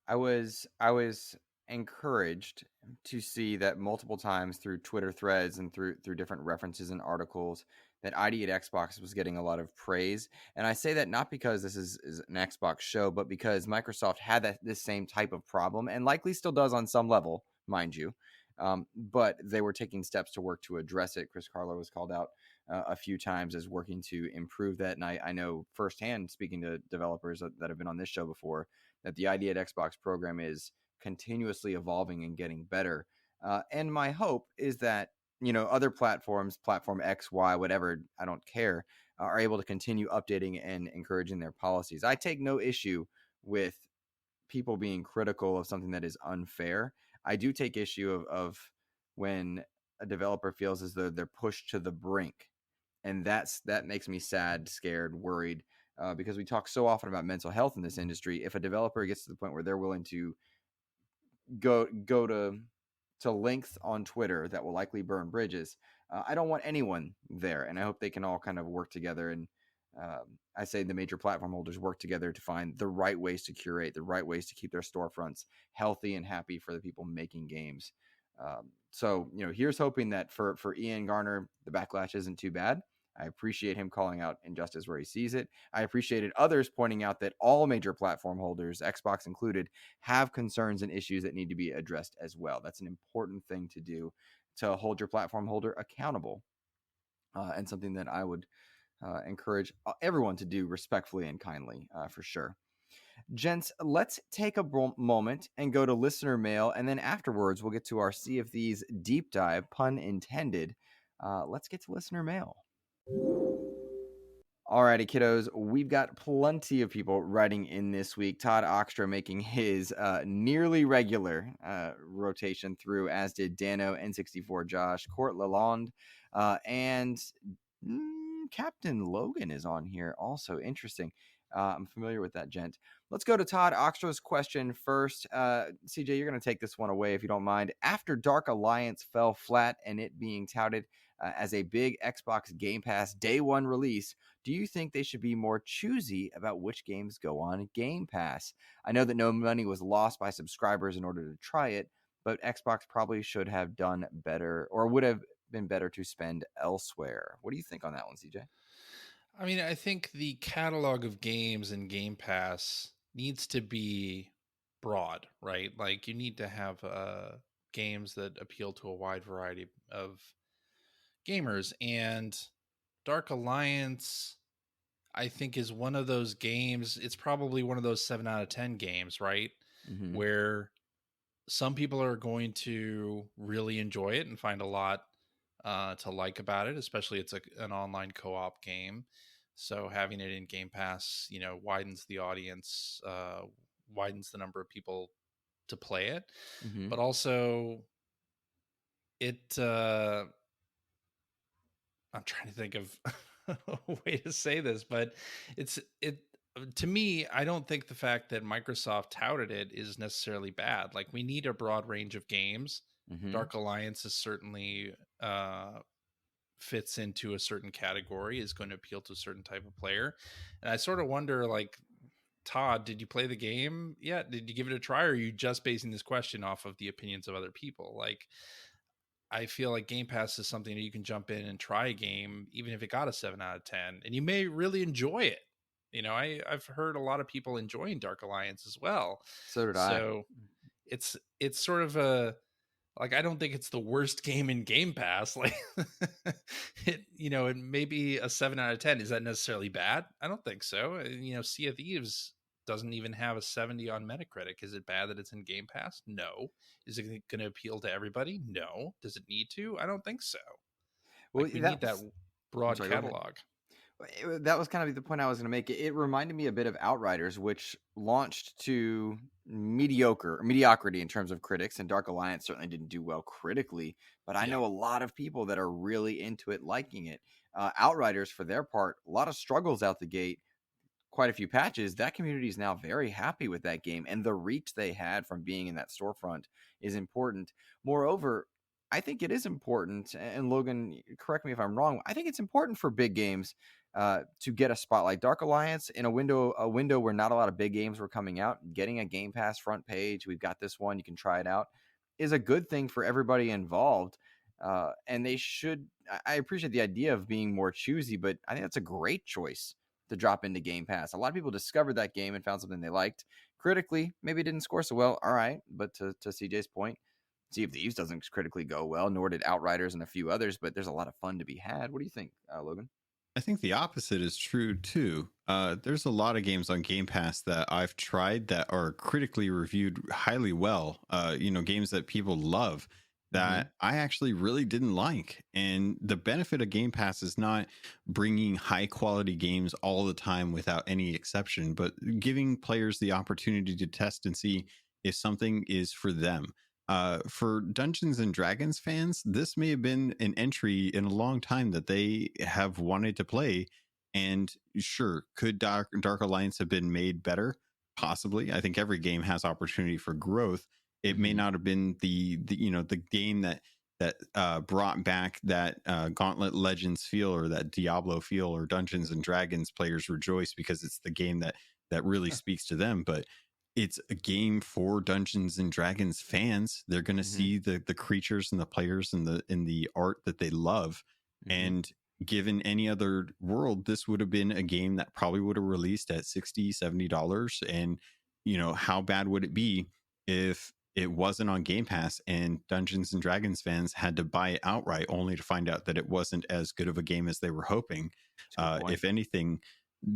[SPEAKER 2] I was encouraged to see that multiple times through Twitter threads and through different references and articles that ID at Xbox was getting a lot of praise. And I say that not because this is an Xbox show, but because Microsoft had this same type of problem and likely still does on some level, mind you. But they were taking steps to work to address it. Chris Carlo was called out a few times as working to improve that. And I know firsthand, speaking to developers that have been on this show before, that the ID at Xbox program is continuously evolving and getting better. And my hope is that, other platforms, platform X, Y, whatever, I don't care, are able to continue updating and encouraging their policies. I take no issue with people being critical of something that is unfair. I do take issue of when a developer feels as though they're pushed to the brink. And that makes me sad, scared, worried, because we talk so often about mental health in this industry. If a developer gets to the point where they're willing to go to lengths on Twitter that will likely burn bridges, I don't want anyone there. And I hope they can all kind of work together. And I say the major platform holders work together to find the right ways to curate, the right ways to keep their storefronts healthy and happy for the people making games. So, here's hoping that for Ian Garner, the backlash isn't too bad. I appreciate him calling out injustice where he sees it. I appreciated others pointing out that all major platform holders, Xbox included, have concerns and issues that need to be addressed as well. That's an important thing to do, to hold your platform holder accountable, and something that I would encourage everyone to do respectfully and kindly, for sure. Gents, let's take a moment and go to listener mail, and then afterwards we'll get to our Sea of Thieves deep dive, pun intended. Let's get to listener mail. Alrighty, kiddos, we've got plenty of people writing in this week. Todd Oxtra making his nearly regular rotation through, as did Dano, N64 Josh, Court Lalonde, and Captain Logun is on here. Also interesting. I'm familiar with that gent. Let's go to Todd Oxtra's question first. CJ, you're going to take this one away if you don't mind. After Dark Alliance fell flat and it being touted as a big Xbox Game Pass day one release, do you think they should be more choosy about which games go on Game Pass? I know that no money was lost by subscribers in order to try it, but Xbox probably should have done better, or would have been better to spend elsewhere. What do you think on that one, CJ?
[SPEAKER 4] I mean, I think the catalog of games in Game Pass needs to be broad, right? Like you need to have games that appeal to a wide variety of gamers, and Dark Alliance, I think, is one of those games. It's probably one of those 7 out of 10 games, right?
[SPEAKER 2] Mm-hmm.
[SPEAKER 4] Where some people are going to really enjoy it and find a lot to like about it, especially it's an online co-op game. So having it in Game Pass, widens the audience, widens the number of people to play it.
[SPEAKER 2] Mm-hmm.
[SPEAKER 4] But also it, I'm trying to think of a way to say this, but to me, I don't think the fact that Microsoft touted it is necessarily bad. Like, we need a broad range of games.
[SPEAKER 2] Mm-hmm.
[SPEAKER 4] Dark Alliance is certainly fits into a certain category, is going to appeal to a certain type of player. And I sort of wonder, like, Todd, did you play the game yet? Did you give it a try? Or are you just basing this question off of the opinions of other people? Like, I feel like Game Pass is something that you can jump in and try a game, even if it got a 7 out of 10, and you may really enjoy it. I've heard a lot of people enjoying Dark Alliance as well.
[SPEAKER 2] So did I.
[SPEAKER 4] So it's sort of like, I don't think it's the worst game in Game Pass. Like, it may be a 7 out of 10. Is that necessarily bad? I don't think so. Sea of Thieves doesn't even have a 70 on Metacritic. Is it bad that it's in Game Pass? No. Is it going to appeal to everybody? No. Does it need to? I don't think so. Well, we need that broad catalog.
[SPEAKER 2] That was kind of the point I was going to make. It reminded me a bit of Outriders, which launched to mediocrity in terms of critics, and Dark Alliance certainly didn't do well critically, but I know a lot of people that are really into it, liking it. Outriders, for their part, a lot of struggles out the gate, quite a few patches. That community is now very happy with that game, and the reach they had from being in that storefront is important. Moreover, I think it is important, and Logan, correct me if I'm wrong, I think it's important for big games to get a spotlight. Dark Alliance, in a window where not a lot of big games were coming out, getting a Game Pass front page, we've got this one, you can try it out, is a good thing for everybody involved. And they should, I appreciate the idea of being more choosy, but I think that's a great choice to drop into Game Pass. A lot of people discovered that game and found something they liked. Critically, maybe it didn't score so well. All right. But to CJ's point, Sea of Thieves doesn't critically go well, nor did Outriders and a few others, but there's a lot of fun to be had. What do you think, Logan?
[SPEAKER 3] I think the opposite is true too. There's a lot of games on Game Pass that I've tried that are critically reviewed highly well. Games that people love that I actually really didn't like. And the benefit of Game Pass is not bringing high quality games all the time without any exception, but giving players the opportunity to test and see if something is for them. For Dungeons and Dragons fans, this may have been an entry in a long time that they have wanted to play. And sure, could Dark Alliance have been made better? Possibly. I think every game has opportunity for growth. It may not have been the game that brought back that Gauntlet Legends feel or that Diablo feel or Dungeons and Dragons players rejoice because it's the game that really speaks to them. But it's a game for Dungeons and Dragons fans. They're going to see the creatures and the players and the art that they love. And given any other world, this would have been a game that probably would have released at $60-$70. And how bad would it be if it wasn't on Game Pass and Dungeons and Dragons fans had to buy it outright only to find out that it wasn't as good of a game as they were hoping? If anything,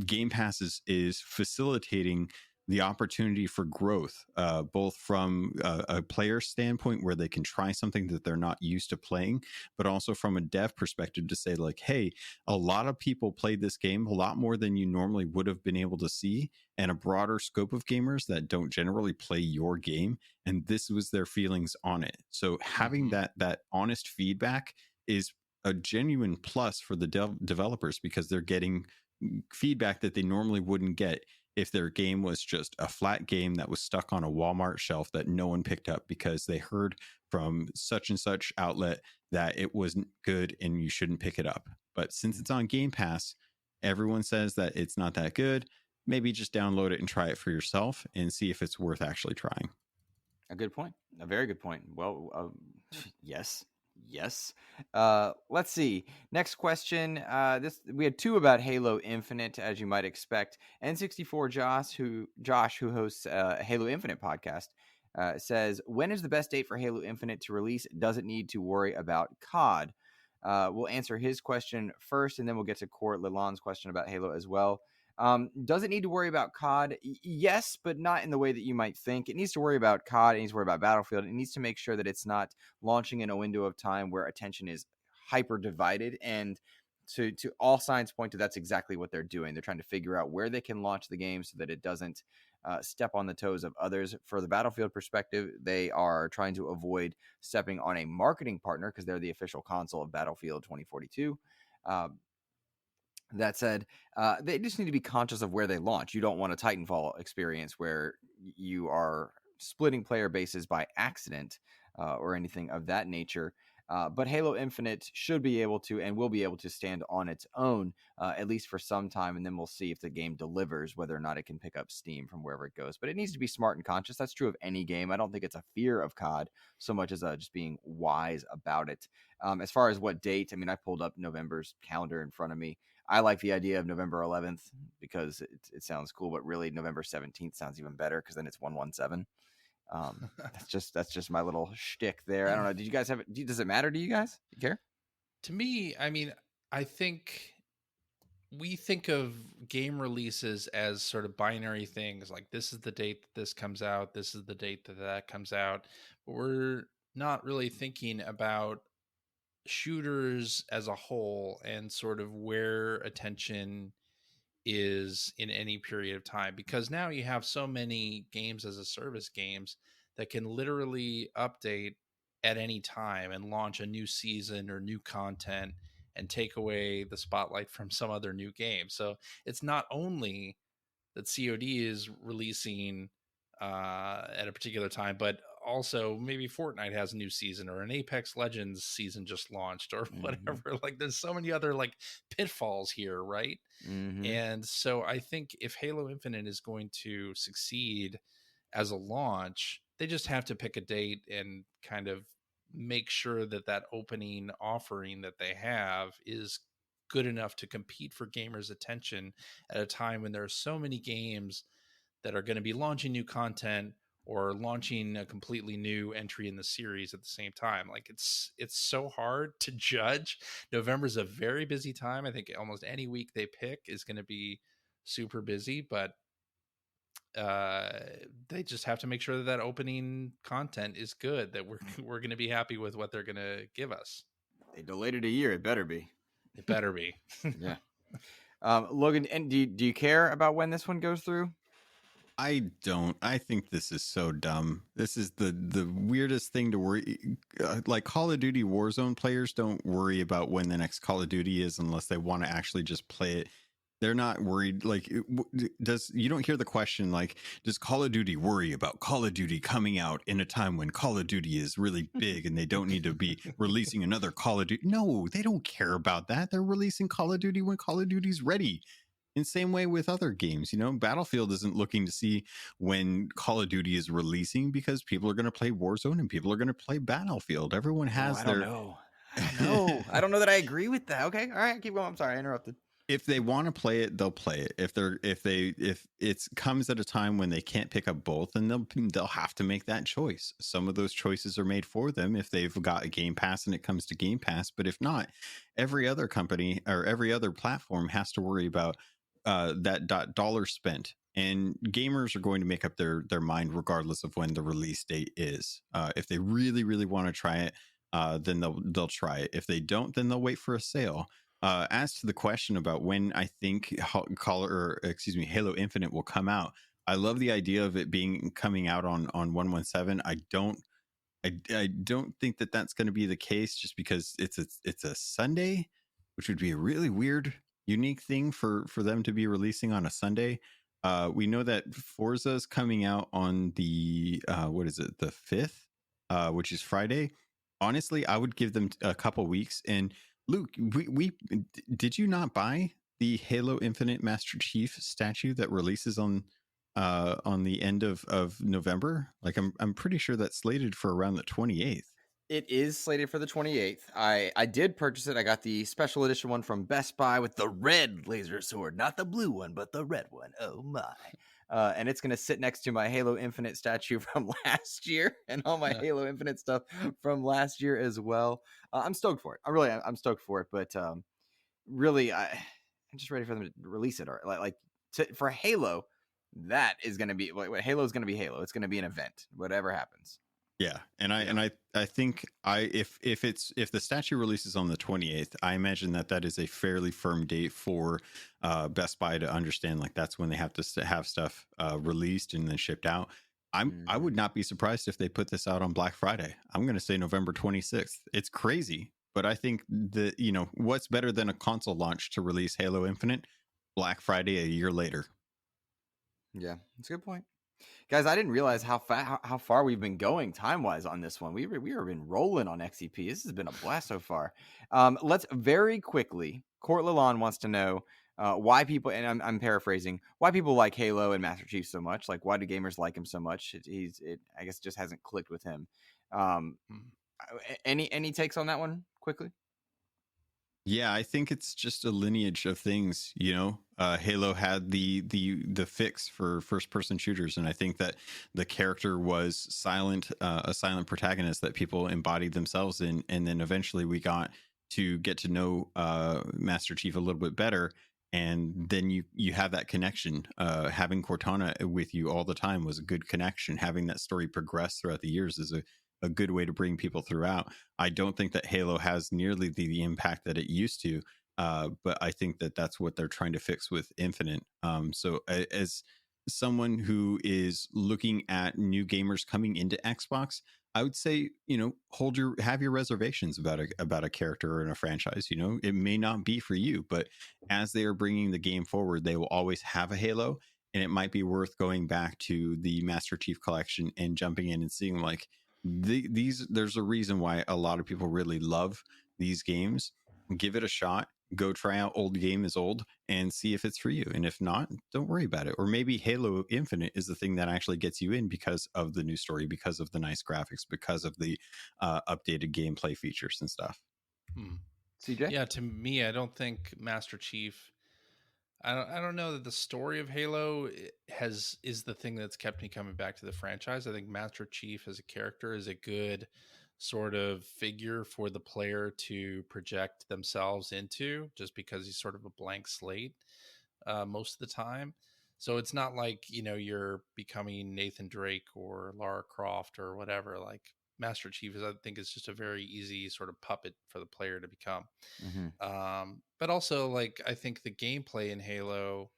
[SPEAKER 3] Game Pass is facilitating the opportunity for growth, both from a player standpoint where they can try something that they're not used to playing, but also from a dev perspective to say like, hey, a lot of people played this game a lot more than you normally would have been able to see, and a broader scope of gamers that don't generally play your game. And this was their feelings on it. So having that honest feedback is a genuine plus for the developers, because they're getting feedback that they normally wouldn't get if their game was just a flat game that was stuck on a Walmart shelf that no one picked up because they heard from such and such outlet that it wasn't good and you shouldn't pick it up. But since it's on Game Pass, everyone says that it's not that good. Maybe just download it and try it for yourself and see if it's worth actually trying.
[SPEAKER 2] A good point. A very good point. Well, yes. Let's see. Next question. We had two about Halo Infinite, as you might expect. N64 Josh, who hosts Halo Infinite podcast, says, when is the best date for Halo Infinite to release? Does it need to worry about COD? We'll answer his question first, and then we'll get to Court Lalonde's question about Halo as well. Does it need to worry about COD? Yes, but not in the way that you might think. It needs to worry about COD. It needs to worry about Battlefield. It needs to make sure that it's not launching in a window of time where attention is hyper divided. And to all signs point to that's exactly what they're doing. They're trying to figure out where they can launch the game so that it doesn't step on the toes of others. For the Battlefield perspective, they are trying to avoid stepping on a marketing partner because they're the official console of Battlefield 2042. That said, they just need to be conscious of where they launch. You don't want a Titanfall experience where you are splitting player bases by accident or anything of that nature. But Halo Infinite should be able to and will be able to stand on its own, at least for some time, and then we'll see if the game delivers, whether or not it can pick up steam from wherever it goes. But it needs to be smart and conscious. That's true of any game. I don't think it's a fear of COD so much as just being wise about it. As far as what date, I mean, I pulled up November's calendar in front of me. I like the idea of November 11th because it sounds cool, but really November 17th sounds even better because then it's 117. That's just my little shtick there. I don't know. Did you guys have it? Does it matter to you guys? Do you care?
[SPEAKER 4] To me, I mean, I think we think of game releases as sort of binary things, like this is the date that this comes out, this is the date that that comes out. But we're not really thinking about shooters as a whole and sort of where attention is in any period of time, because now you have so many games as a service games that can literally update at any time and launch a new season or new content and take away the spotlight from some other new game. So it's not only that COD is releasing at a particular time, but also maybe Fortnite has a new season, or an Apex Legends season just launched, or whatever. Like there's so many other like pitfalls here, right? And so I think if Halo Infinite is going to succeed as a launch, they just have to pick a date and kind of make sure that that opening offering that they have is good enough to compete for gamers' attention at a time when there are so many games that are going to be launching new content or launching a completely new entry in the series at the same time. Like it's so hard to judge. November's a very busy time. I think almost any week they pick is going to be super busy, but they just have to make sure that that opening content is good, that we're going to be happy with what they're going to give us.
[SPEAKER 2] They delayed it a year. It better be.
[SPEAKER 4] It better be.
[SPEAKER 2] Yeah. Logan, and do you care about when this one goes through?
[SPEAKER 3] I don't. I think this is so dumb. This is the weirdest thing to worry. Like Call of Duty Warzone players don't worry about when the next Call of Duty is unless they want to actually just play it. They're not worried. Like, you don't hear the question like, does Call of Duty worry about Call of Duty coming out in a time when Call of Duty is really big and they don't need to be releasing another Call of Duty? No, they don't care about that. They're releasing Call of Duty when Call of Duty's ready. In same way with other games, Battlefield isn't looking to see when Call of Duty is releasing because people are going to play Warzone and people are going to play Battlefield. Everyone has
[SPEAKER 2] I don't know. I don't know that I agree with that. Okay, all right, keep going. I'm sorry, I interrupted.
[SPEAKER 3] If they want to play it, they'll play it. If it comes at a time when they can't pick up both, then they'll have to make that choice. Some of those choices are made for them if they've got a Game Pass and it comes to Game Pass. But if not, every other company or every other platform has to worry about that dollar spent, and gamers are going to make up their mind regardless of when the release date is. If they really, really want to try it, then they'll try it. If they don't, then they'll wait for a sale. As to the question about when I think Halo Infinite will come out, I love the idea of it coming out on 1/17. I don't think that that's going to be the case, just because it's a Sunday, which would be a really weird, unique thing for them to be releasing on a Sunday. We know that Forza is coming out on the the 5th, which is Friday. Honestly, I would give them a couple weeks. And Luke, we did you not buy the Halo Infinite Master Chief statue that releases on the end of November? Like I'm pretty sure that's slated for around the 28th.
[SPEAKER 2] It is slated for the 28th. I did purchase it. I got the special edition one from Best Buy with the red laser sword, not the blue one, but the red one. Oh my. And it's going to sit next to my Halo Infinite statue from last year and all my Halo Infinite stuff from last year as well. I'm stoked for it. I'm stoked for it, but really, I'm just ready for them to release it. Or for Halo, that is going to be what Halo is going to be. Halo. It's going to be an event, whatever happens.
[SPEAKER 3] Yeah, and I think if the statue releases on the 28th, I imagine that is a fairly firm date for Best Buy to understand, like that's when they have to have stuff released and then shipped out. I would not be surprised if they put this out on Black Friday. I'm going to say November 26th. It's crazy, but I think that what's better than a console launch to release Halo Infinite? Black Friday a year later.
[SPEAKER 2] Yeah, that's a good point. Guys, I didn't realize how far we've been going time-wise on this one. We have been rolling on XEP. This has been a blast so far. Let's very quickly, Court Lalonde wants to know why people, and I'm paraphrasing, why people like Halo and Master Chief so much. Like, why do gamers like him so much? It I guess just hasn't clicked with him. Any takes on that one quickly?
[SPEAKER 3] Yeah, I think it's just a lineage of things. Halo had the fix for first person shooters, and I think that the character was a silent protagonist that people embodied themselves in, and then eventually we got to get to know Master Chief a little bit better, and then you have that connection. Having Cortana with you all the time was a good connection. Having that story progress throughout the years is a good way to bring people throughout. I don't think that Halo has nearly the impact that it used to, but I think that that's what they're trying to fix with Infinite. So as someone who is looking at new gamers coming into Xbox, I would say, have your reservations about a character or in a franchise. It may not be for you, but as they are bringing the game forward, they will always have a Halo, and it might be worth going back to the Master Chief Collection and jumping in and seeing like these. There's a reason why a lot of people really love these games. Give it a shot. Go try out Old Game is Old and see if it's for you. And if not, don't worry about it. Or maybe Halo Infinite is the thing that actually gets you in because of the new story, because of the nice graphics, because of the updated gameplay features and stuff.
[SPEAKER 2] CJ?
[SPEAKER 4] Yeah, to me, I don't think Master Chief. I don't know that the story of Halo is the thing that's kept me coming back to the franchise. I think Master Chief as a character is a good sort of figure for the player to project themselves into, just because he's sort of a blank slate most of the time. So it's not like, you're becoming Nathan Drake or Lara Croft or whatever. Like Master Chief I think is just a very easy sort of puppet for the player to become. But also, like, I think the gameplay in Halo,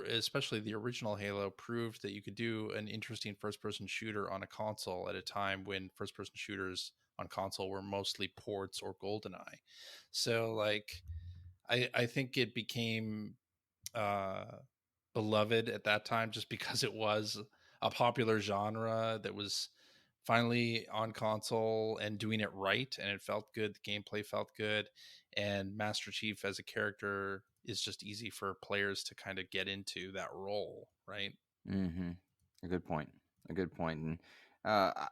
[SPEAKER 4] especially the original Halo, proved that you could do an interesting first-person shooter on a console at a time when first-person shooters on console were mostly ports or GoldenEye. So, like, I think it became beloved at that time just because it was a popular genre that was finally on console and doing it right, and it felt good. The gameplay felt good, and Master Chief as a character is just easy for players to kind of get into that role, right?
[SPEAKER 2] A good point. And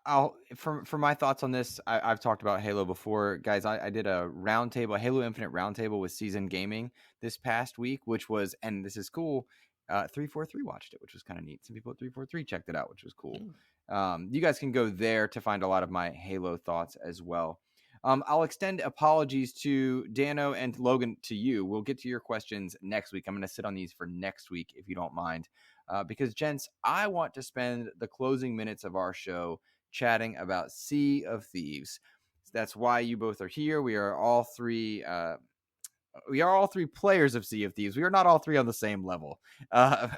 [SPEAKER 2] I'll for my thoughts on this, I've talked about Halo before, guys. I did a roundtable, Halo Infinite roundtable with Seasoned Gaming this past week, which was, and this is cool. 343 watched it, which was kind of neat. Some people at 343 checked it out, which was cool. You guys can go there to find a lot of my Halo thoughts as well. I'll extend apologies to Dano and Logan to you. We'll get to your questions next week. I'm going to sit on these for next week, if you don't mind. Because, gents, I want to spend the closing minutes of our show chatting about Sea of Thieves. That's why you both are here. We are all three players of Sea of Thieves. We are not all three on the same level,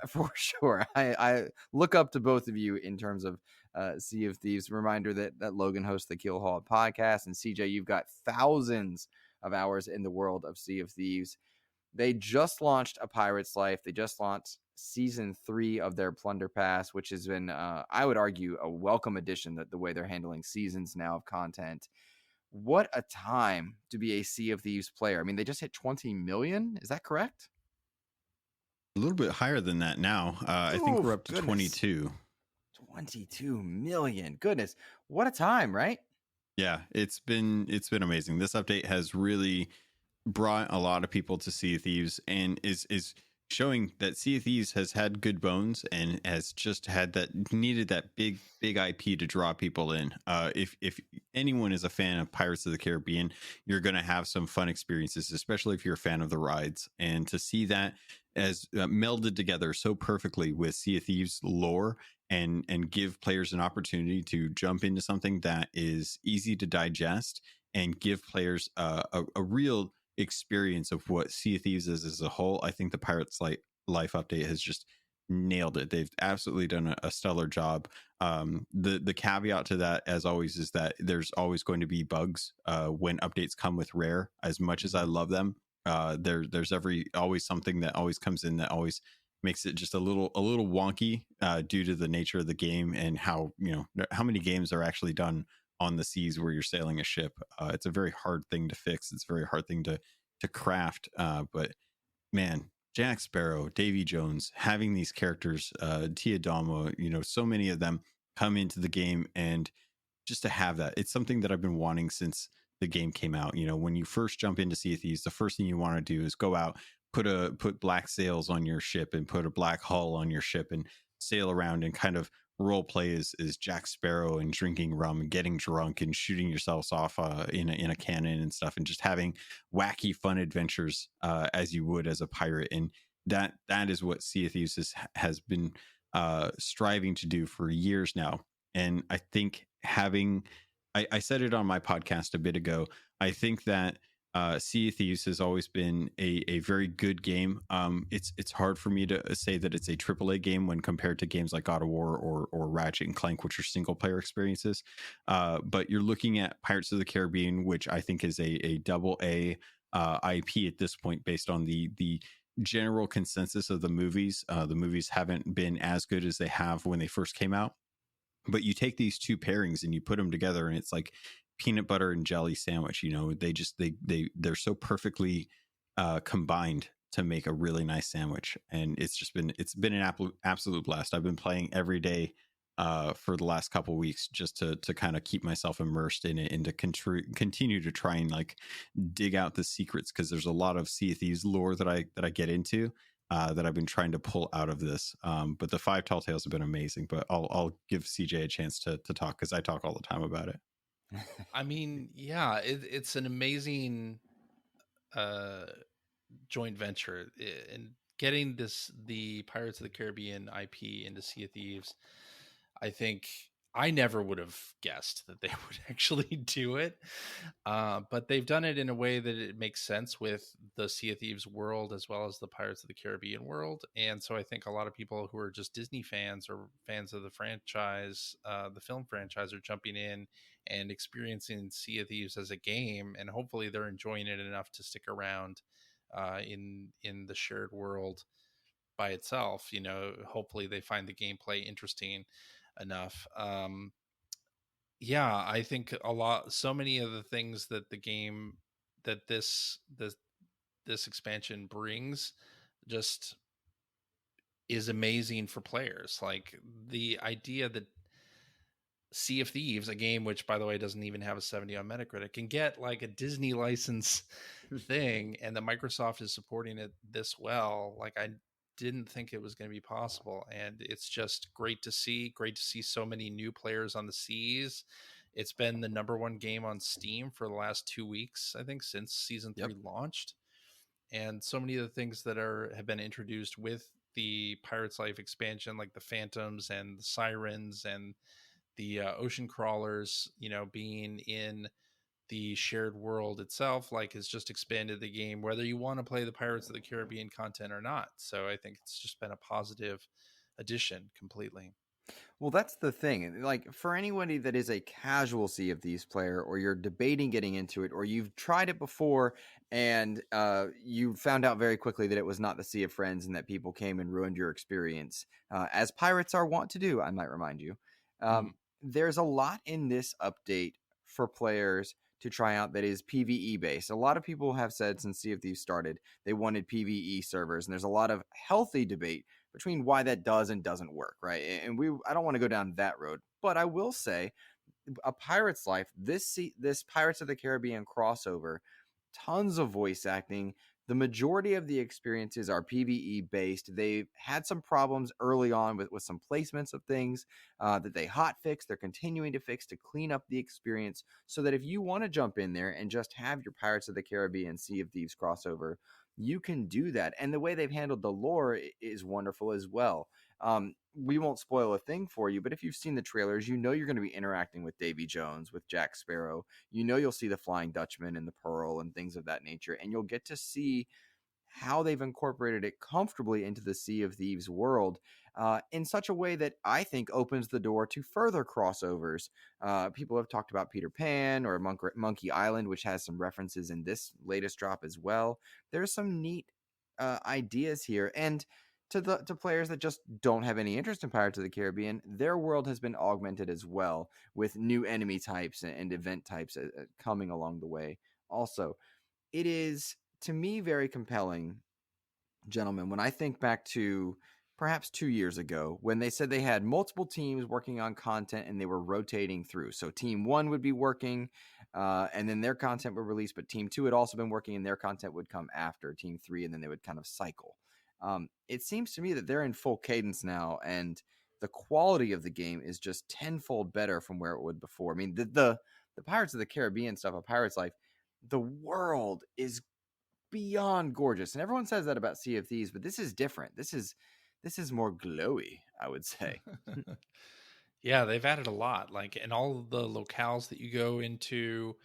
[SPEAKER 2] for sure. I look up to both of you in terms of Sea of Thieves. Reminder that Logan hosts the Keelhauled Podcast, and CJ, you've got thousands of hours in the world of Sea of Thieves. They just launched A Pirate's Life. They just launched Season 3 of their Plunder Pass, which has been, I would argue, a welcome addition, that the way they're handling seasons now of content. What a time to be a Sea of Thieves player. I mean, they just hit 20 million. Is that correct?
[SPEAKER 3] A little bit higher than that now. I think we're up to 22.
[SPEAKER 2] 22 million. Goodness. What a time, right?
[SPEAKER 3] Yeah, it's been amazing. This update has really brought a lot of people to Sea of Thieves, and is showing that Sea of Thieves has had good bones and has just had needed that big IP to draw people in. If anyone is a fan of Pirates of the Caribbean, you're going to have some fun experiences, especially if you're a fan of the rides. And to see that as melded together so perfectly with Sea of Thieves lore, and give players an opportunity to jump into something that is easy to digest and give players a real experience of what Sea of Thieves is as a whole. I think the Pirates Life update has just nailed it. They've absolutely done a stellar job. The caveat to that, as always, is that there's always going to be bugs when updates come with Rare. As much as I love them, there's always something that always comes in that always makes it just a little wonky due to the nature of the game and how many games are actually done on the seas where you're sailing a ship. It's a very hard thing to fix. It's a very hard thing to craft. But man, Jack Sparrow, Davy Jones, having these characters, Teodamo, so many of them come into the game, and just to have that, it's something that I've been wanting since the game came out. When you first jump into Sea of Thieves, the first thing you want to do is go out, put black sails on your ship and put a black hull on your ship and sail around and kind of role play as Jack Sparrow and drinking rum and getting drunk and shooting yourselves off in a cannon and stuff, and just having wacky fun adventures as you would as a pirate. And that is what Sea of Thieves has been striving to do for years now. And I think having I said it on my podcast a bit ago. I think that Sea of Thieves has always been a very good game. It's hard for me to say that it's a AAA game when compared to games like God of War or Ratchet and Clank, which are single player experiences. But you're looking at Pirates of the Caribbean, which I think is a double A IP at this point, based on the general consensus of the movies. The movies haven't been as good as they have when they first came out. But you take these two pairings and you put them together, and it's like peanut butter and jelly sandwich. They're so perfectly combined to make a really nice sandwich, and it's been an absolute blast. I've been playing every day for the last couple of weeks, just to kind of keep myself immersed in it and to continue to try and like dig out the secrets, because there's a lot of Sea of Thieves lore that I get into. That I've been trying to pull out of this. But the 5 Tall Tales have been amazing. But I'll give CJ a chance to talk, because I talk all the time about it.
[SPEAKER 4] I mean, yeah, it's an amazing joint venture, and getting the Pirates of the Caribbean IP into Sea of Thieves. I think I never would have guessed that they would actually do it, but they've done it in a way that it makes sense with the Sea of Thieves world as well as the Pirates of the Caribbean world. And so I think a lot of people who are just Disney fans or fans of the franchise, the film franchise, are jumping in and experiencing Sea of Thieves as a game, and hopefully they're enjoying it enough to stick around in the shared world by itself. Hopefully they find the gameplay interesting enough. Yeah, I think so many of the things that the game, that this expansion brings, just is amazing for players. Like the idea that Sea of Thieves, a game which, by the way, doesn't even have a 70 on Metacritic, can get like a Disney license thing, and that Microsoft is supporting it this well. Like, I didn't think it was going to be possible, and it's just great to see. Great to see so many new players on the seas. It's been the #1 game on Steam for the last 2 weeks, I think, since season 3 launched. And so many of the things that have been introduced with the Pirates Life expansion, like the Phantoms and the Sirens and the ocean crawlers, being in the shared world itself, like, has just expanded the game, whether you want to play the Pirates of the Caribbean content or not. So I think it's just been a positive addition completely.
[SPEAKER 2] Well, that's the thing. Like, for anybody that is a casual Sea of Thieves player, or you're debating getting into it, or you've tried it before and you found out very quickly that it was not the Sea of Friends and that people came and ruined your experience, as pirates are wont to do, I might remind you. There's a lot in this update for players to try out that is PvE based. A lot of people have said since Sea of Thieves started, they wanted PvE servers, and there's a lot of healthy debate between why that does and doesn't work, right? And I don't want to go down that road, but I will say, A Pirate's Life, this Pirates of the Caribbean crossover, tons of voice acting. The majority of the experiences are PvE based. They've had some problems early on with some placements of things that they hot fixed. They're continuing to fix to clean up the experience, so that if you want to jump in there and just have your Pirates of the Caribbean Sea of Thieves crossover, you can do that. And the way they've handled the lore is wonderful as well. We won't spoil a thing for you, but if you've seen the trailers, you're going to be interacting with Davy Jones, with Jack Sparrow. You'll see the Flying Dutchman and the Pearl and things of that nature, and you'll get to see how they've incorporated it comfortably into the Sea of Thieves world, in such a way that I think opens the door to further crossovers. People have talked about Peter Pan or Monkey Island, which has some references in this latest drop as well. There's some neat ideas here, and to players that just don't have any interest in Pirates of the Caribbean, their world has been augmented as well, with new enemy types and event types coming along the way. Also, it is, to me, very compelling, gentlemen, when I think back to perhaps 2 years ago, when they said they had multiple teams working on content and they were rotating through. So Team 1 would be working, and then their content would release, but Team 2 had also been working and their content would come after Team 3, and then they would kind of cycle. It seems to me that they're in full cadence now, and the quality of the game is just tenfold better from where it would before. I mean, the Pirates of the Caribbean stuff, A Pirate's Life, the world is beyond gorgeous, and everyone says that about Sea of Thieves, but this is different. This is more glowy, I would say.
[SPEAKER 4] Yeah, they've added a lot. Like, and all of the locales that you go into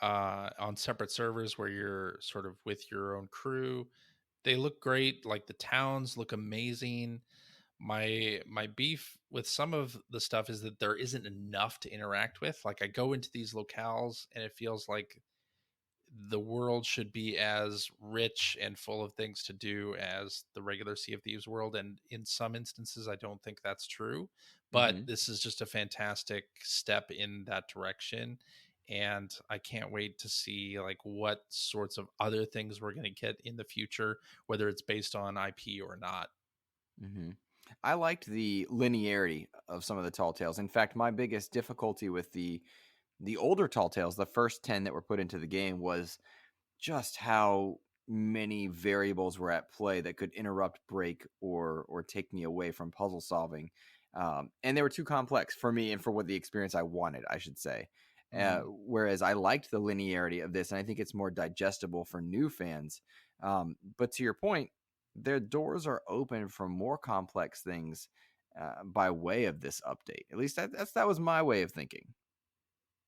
[SPEAKER 4] on separate servers where you're sort of with your own crew, they look great. Like the towns look amazing. My beef with some of the stuff is that there isn't enough to interact with. Like I go into these locales and it feels like the world should be as rich and full of things to do as the regular Sea of Thieves world. And in some instances, I don't think that's true. But
[SPEAKER 2] Mm-hmm.
[SPEAKER 4] this is just a fantastic step in that direction. And I can't wait to see like what sorts of other things we're going to get in the future, whether it's based on IP or not.
[SPEAKER 2] Mm-hmm. I liked the linearity of some of the tall tales. In fact, my biggest difficulty with the older tall tales, the first 10 that were put into the game, was just how many variables were at play that could interrupt, break, or take me away from puzzle solving. And they were too complex for me and for what the experience I wanted, I should say. Whereas I liked the linearity of this, and I think it's more digestible for new fans. But to your point, their doors are open for more complex things by way of this update. At least that was my way of thinking.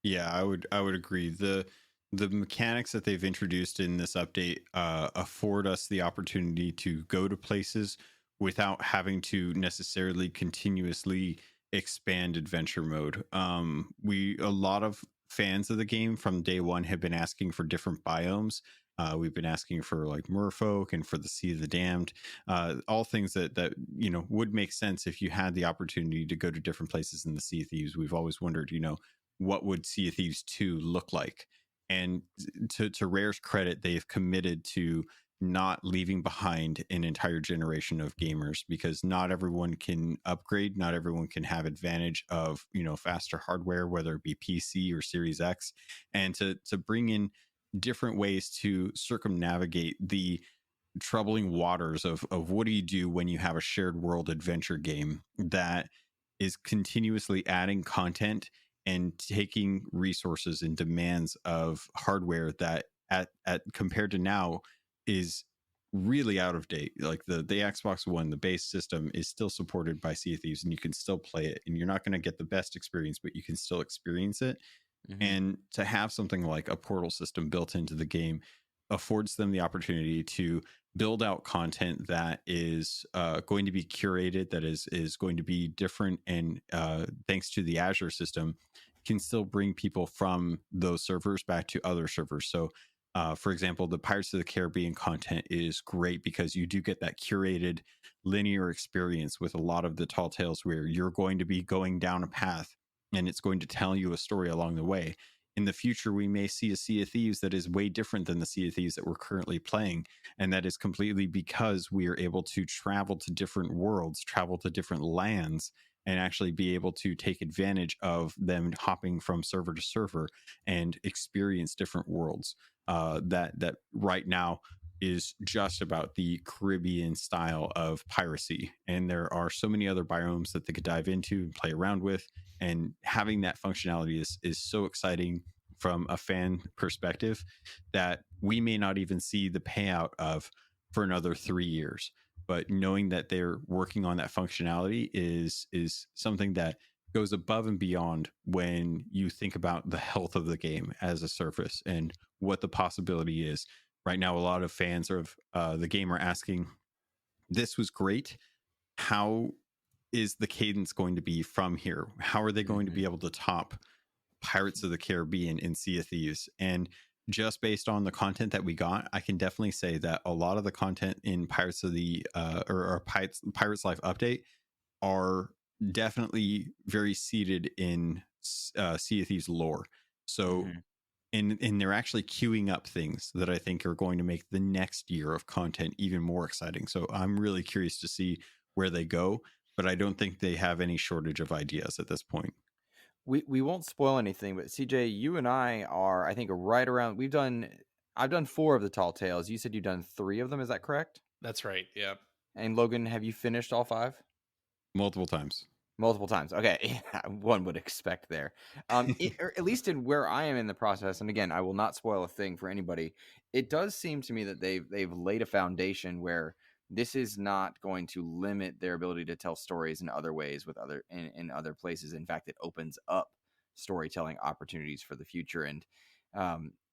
[SPEAKER 3] Yeah, I would agree. The mechanics that they've introduced in this update afford us the opportunity to go to places without having to necessarily continuously expand adventure mode. We a lot of fans of the game from day one have been asking for different biomes. We've been asking for like Merfolk and for the Sea of the Damned, all things that would make sense if you had the opportunity to go to different places in the Sea of Thieves. We've always wondered, what would Sea of Thieves 2 look like? And to Rare's credit, they've committed to not leaving behind an entire generation of gamers, because not everyone can upgrade, not everyone can have advantage of faster hardware, whether it be PC or Series X, and to bring in different ways to circumnavigate the troubling waters of what do you do when you have a shared world adventure game that is continuously adding content and taking resources and demands of hardware that at compared to now is really out of date. Like the Xbox One, the base system is still supported by Sea of Thieves, and you can still play it, and you're not going to get the best experience, but you can still experience it.
[SPEAKER 2] Mm-hmm.
[SPEAKER 3] And to have something like a portal system built into the game affords them the opportunity to build out content that is going to be curated, that is going to be different, and thanks to the Azure system, can still bring people from those servers back to other servers. So, for example, the Pirates of the Caribbean content is great because you do get that curated linear experience with a lot of the tall tales where you're going to be going down a path and it's going to tell you a story along the way. In the future, we may see a Sea of Thieves that is way different than the Sea of Thieves that we're currently playing. And that is completely because we are able to travel to different worlds, travel to different lands, and actually be able to take advantage of them hopping from server to server and experience different worlds. That right now is just about the Caribbean style of piracy. And there are so many other biomes that they could dive into and play around with. And having that functionality is so exciting from a fan perspective that we may not even see the payout of for another 3 years. But knowing that they're working on that functionality is something that goes above and beyond when you think about the health of the game as a service and what the possibility is. Right now, a lot of fans of the game are asking, this was great. How is the cadence going to be from here? How are they going to be able to top Pirates of the Caribbean in Sea of Thieves? And just based on the content that we got, I can definitely say that a lot of the content in Pirates of the or Pirates Life update are definitely very seated in Sea of Thieves lore. So and they're actually queuing up things that I think are going to make the next year of content even more exciting. So I'm really curious to see where they go, but I don't think they have any shortage of ideas at this point.
[SPEAKER 2] We won't spoil anything, but CJ, you and I are, I think, right around. I've done 4 of the tall tales. You said you've done 3 of them. Is that correct?
[SPEAKER 4] That's right. Yeah.
[SPEAKER 2] And Logan, have you finished all 5?
[SPEAKER 3] Multiple times.
[SPEAKER 2] Multiple times. Okay, one would expect there. Or at least in where I am in the process, and again, I will not spoil a thing for anybody. It does seem to me that they've laid a foundation where this is not going to limit their ability to tell stories in other ways with in other places. In fact, it opens up storytelling opportunities for the future. And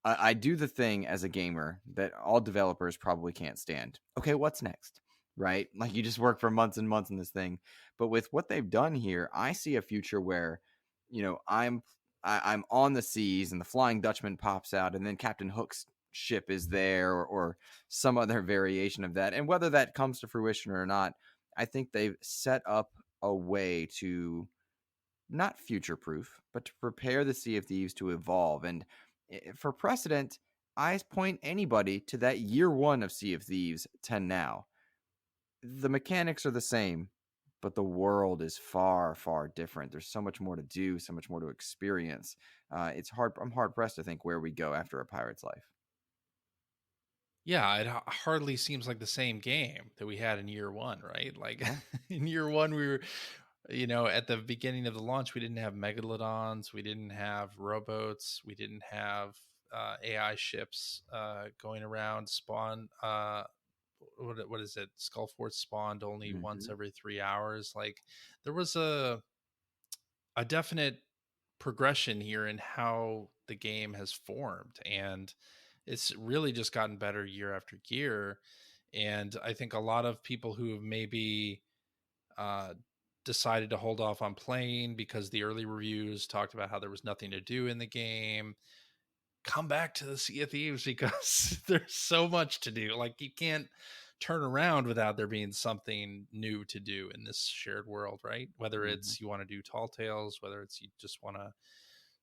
[SPEAKER 2] I do the thing as a gamer that all developers probably can't stand. Okay, what's next? Right? Like, you just work for months and months on this thing. But with what they've done here, I see a future where, I'm on the seas and the Flying Dutchman pops out, and then Captain Hook's ship is there, or some other variation of that. And whether that comes to fruition or not, I think they've set up a way to not future proof, but to prepare the Sea of Thieves to evolve. And for precedent, I point anybody to that year one of Sea of Thieves to now. The mechanics are the same, but the world is far, far different. There's so much more to do, so much more to experience. I'm hard pressed to think where we go after A Pirate's Life.
[SPEAKER 4] Yeah, it hardly seems like the same game that we had in year one, right? Like in year one, we were, at the beginning of the launch, we didn't have megalodons, we didn't have rowboats, we didn't have AI ships going around. Spawn, what is it? Skullforce spawned only once every 3 hours. Like, there was a definite progression here in how the game has formed, and it's really just gotten better year after year. And I think a lot of people who have maybe decided to hold off on playing because the early reviews talked about how there was nothing to do in the game, come back to the Sea of Thieves because there's so much to do. Like, you can't turn around without there being something new to do in this shared world, right? Whether it's you want to do tall tales, whether it's you just want to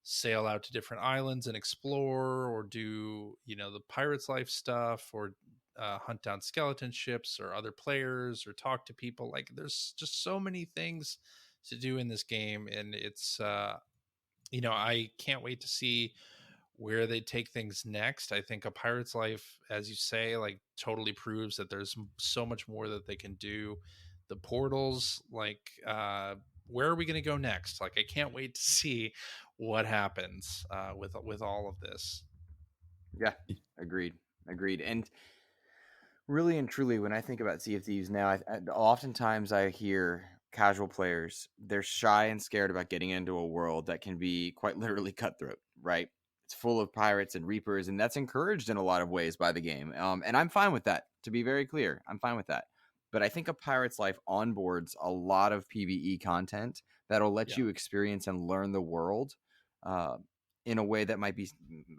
[SPEAKER 4] sail out to different islands and explore, or do the pirate's life stuff, or hunt down skeleton ships or other players, or talk to people. Like, there's just so many things to do in this game, and it's I can't wait to see where they take things next. I think A Pirate's Life, as you say, like, totally proves that there's so much more that they can do. The portals, like, where are we going to go next? Like, I can't wait to see what happens with all of this.
[SPEAKER 2] Yeah, agreed. And really and truly, when I think about Sea of Thieves now, oftentimes I hear casual players, they're shy and scared about getting into a world that can be quite literally cutthroat, right? It's full of pirates and reapers, and that's encouraged in a lot of ways by the game. And I'm fine with that, to be very clear. I'm fine with that. But I think A Pirate's Life onboards a lot of PvE content that'll let you experience and learn the world in a way that might be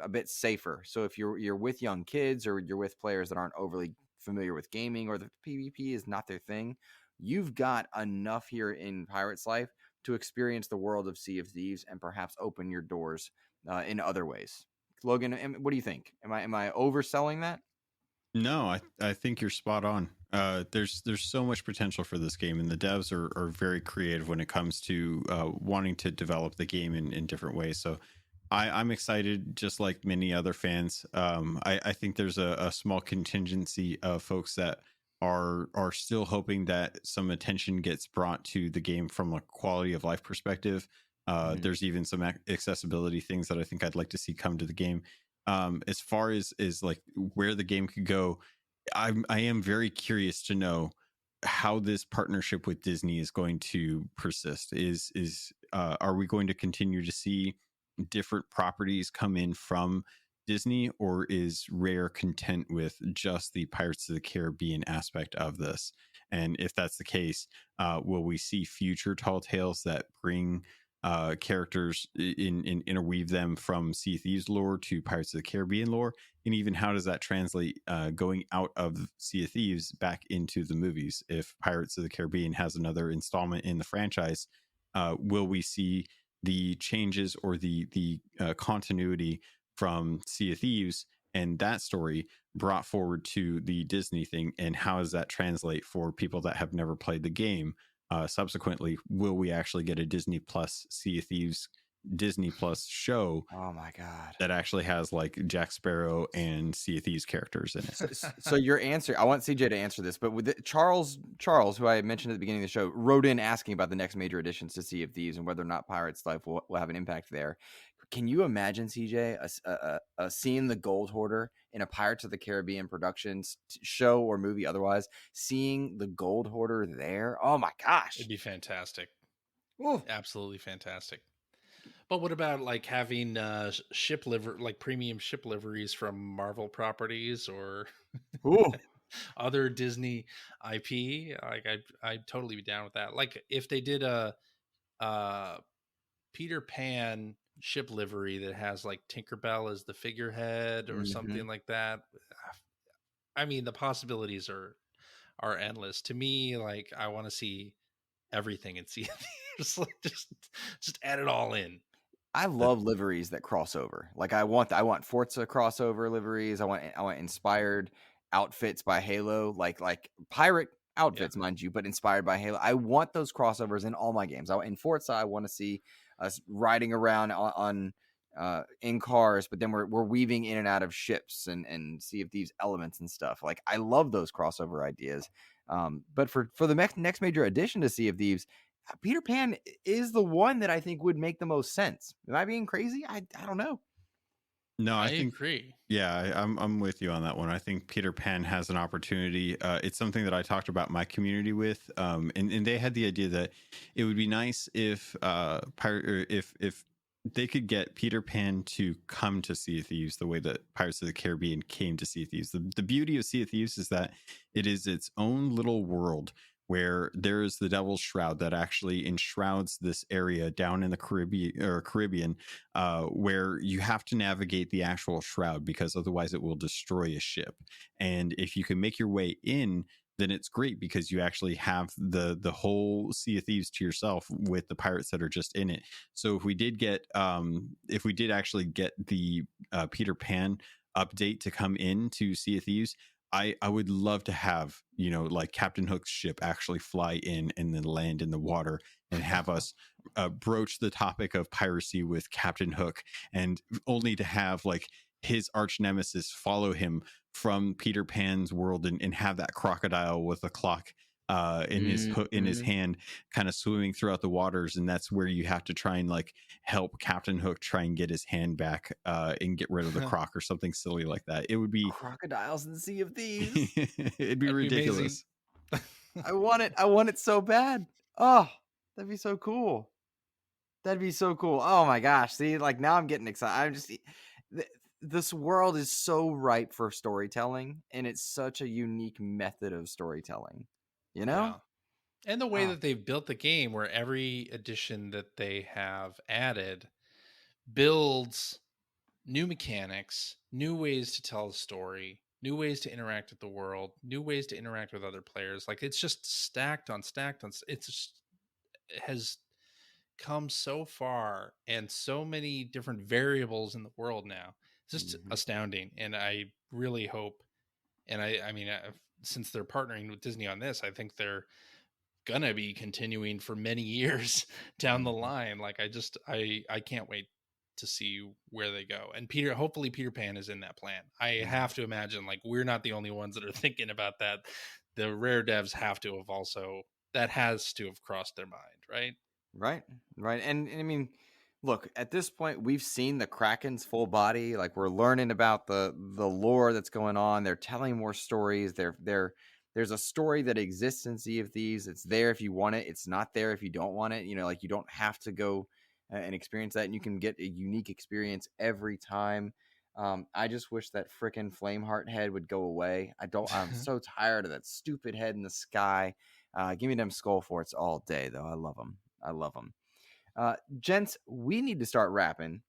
[SPEAKER 2] a bit safer. So if you're with young kids, or you're with players that aren't overly familiar with gaming, or the PvP is not their thing, you've got enough here in Pirate's Life to experience the world of Sea of Thieves and perhaps open your doors in other ways. Logan, what do you think? Am I overselling that?
[SPEAKER 3] No, I think you're spot on. There's so much potential for this game, and the devs are very creative when it comes to wanting to develop the game in different ways. So I'm excited, just like many other fans. I think there's a small contingency of folks that are still hoping that some attention gets brought to the game from a quality of life perspective. There's even some accessibility things that I think I'd like to see come to the game. As far as like where the game could go, I am very curious to know how this partnership with Disney is going to persist. Are we going to continue to see different properties come in from Disney, or is Rare content with just the Pirates of the Caribbean aspect of this? And if that's the case, will we see future tall tales that bring characters interweave them from Sea of Thieves lore to Pirates of the Caribbean lore? And even how does that translate going out of Sea of Thieves back into the movies? If Pirates of the Caribbean has another installment in the franchise, will we see the changes or the continuity from Sea of Thieves and that story brought forward to the Disney thing? And how does that translate for people that have never played the game? Subsequently, will we actually get a Disney Plus Sea of Thieves Disney Plus show?
[SPEAKER 2] Oh my god,
[SPEAKER 3] that actually has like Jack Sparrow and Sea of Thieves characters in it.
[SPEAKER 2] So your answer, I want CJ to answer this, but with Charles, who I mentioned at the beginning of the show, wrote in asking about the next major additions to Sea of Thieves and whether or not Pirates Life will have an impact there. can you imagine, CJ, seeing the Gold Hoarder in a Pirates of the Caribbean productions show or movie otherwise, seeing the Gold Hoarder there? Oh my gosh.
[SPEAKER 4] It'd be fantastic.
[SPEAKER 2] Ooh.
[SPEAKER 4] Absolutely fantastic. But what about like having premium ship liveries from Marvel properties or
[SPEAKER 2] Ooh.
[SPEAKER 4] other Disney IP? Like I'd totally be down with that. Like if they did a Peter Pan ship livery that has like Tinkerbell as the figurehead or something like that. I mean, the possibilities are endless. To me, like I want to see everything and see just like just add it all in.
[SPEAKER 2] I love liveries that cross over. Like I want Forza crossover liveries. I want inspired outfits by Halo, like pirate outfits, mind you, but inspired by Halo. I want those crossovers in all my games. In Forza, I want to see us riding around on in cars, but then we're weaving in and out of ships and Sea of Thieves elements and stuff. Like I love those crossover ideas. But for the next major addition to Sea of Thieves, Peter Pan is the one that I think would make the most sense. Am I being crazy? I don't know.
[SPEAKER 3] No,
[SPEAKER 4] I agree.
[SPEAKER 3] Yeah, I'm with you on that one. I think Peter Pan has an opportunity. It's something that I talked about my community with, and they had the idea that it would be nice if if they could get Peter Pan to come to Sea of Thieves the way that Pirates of the Caribbean came to Sea of Thieves. The beauty of Sea of Thieves is that it is its own little world where there is the Devil's Shroud that actually enshrouds this area down in the Caribbean, where you have to navigate the actual shroud because otherwise it will destroy a ship. And if you can make your way in, then it's great because you actually have the whole Sea of Thieves to yourself with the pirates that are just in it. So if we did actually get the Peter Pan update to come into Sea of Thieves, I would love to have, like Captain Hook's ship actually fly in and then land in the water and have us broach the topic of piracy with Captain Hook, and only to have like his arch nemesis follow him from Peter Pan's world and have that crocodile with a clock in his hand kind of swimming throughout the waters, and that's where you have to try and like help Captain Hook try and get his hand back and get rid of the croc or something silly like that. It would be
[SPEAKER 2] crocodiles in the Sea of Thieves.
[SPEAKER 3] It'd be ridiculous.
[SPEAKER 2] I want it so bad. Oh, that'd be so cool. Oh my gosh, see, like now I'm getting excited. I'm just this world is so ripe for storytelling, and it's such a unique method of storytelling.
[SPEAKER 4] Yeah. And the way that they've built the game, where every addition that they have added builds new mechanics, new ways to tell a story, new ways to interact with the world, new ways to interact with other players. Like it's just stacked on. It has come so far, and so many different variables in the world now. It's just astounding. And I really hope, and I mean, since they're partnering with Disney on this, I think they're gonna be continuing for many years down the line. Like I can't wait to see where they go. And hopefully Peter Pan is in that plan. I have to imagine like we're not the only ones that are thinking about that. The Rare devs have to have also, that has to have crossed their mind, right?
[SPEAKER 2] Right. And I mean, look, at this point, we've seen the Kraken's full body. Like we're learning about the lore that's going on. They're telling more stories. There's a story that exists in Sea of Thieves. It's there if you want it. It's not there if you don't want it. Like you don't have to go and experience that, and you can get a unique experience every time. I just wish that frickin' Flameheart head would go away. I'm so tired of that stupid head in the sky. Give me them skull forts all day, though. I love them. Gents, we need to start wrapping.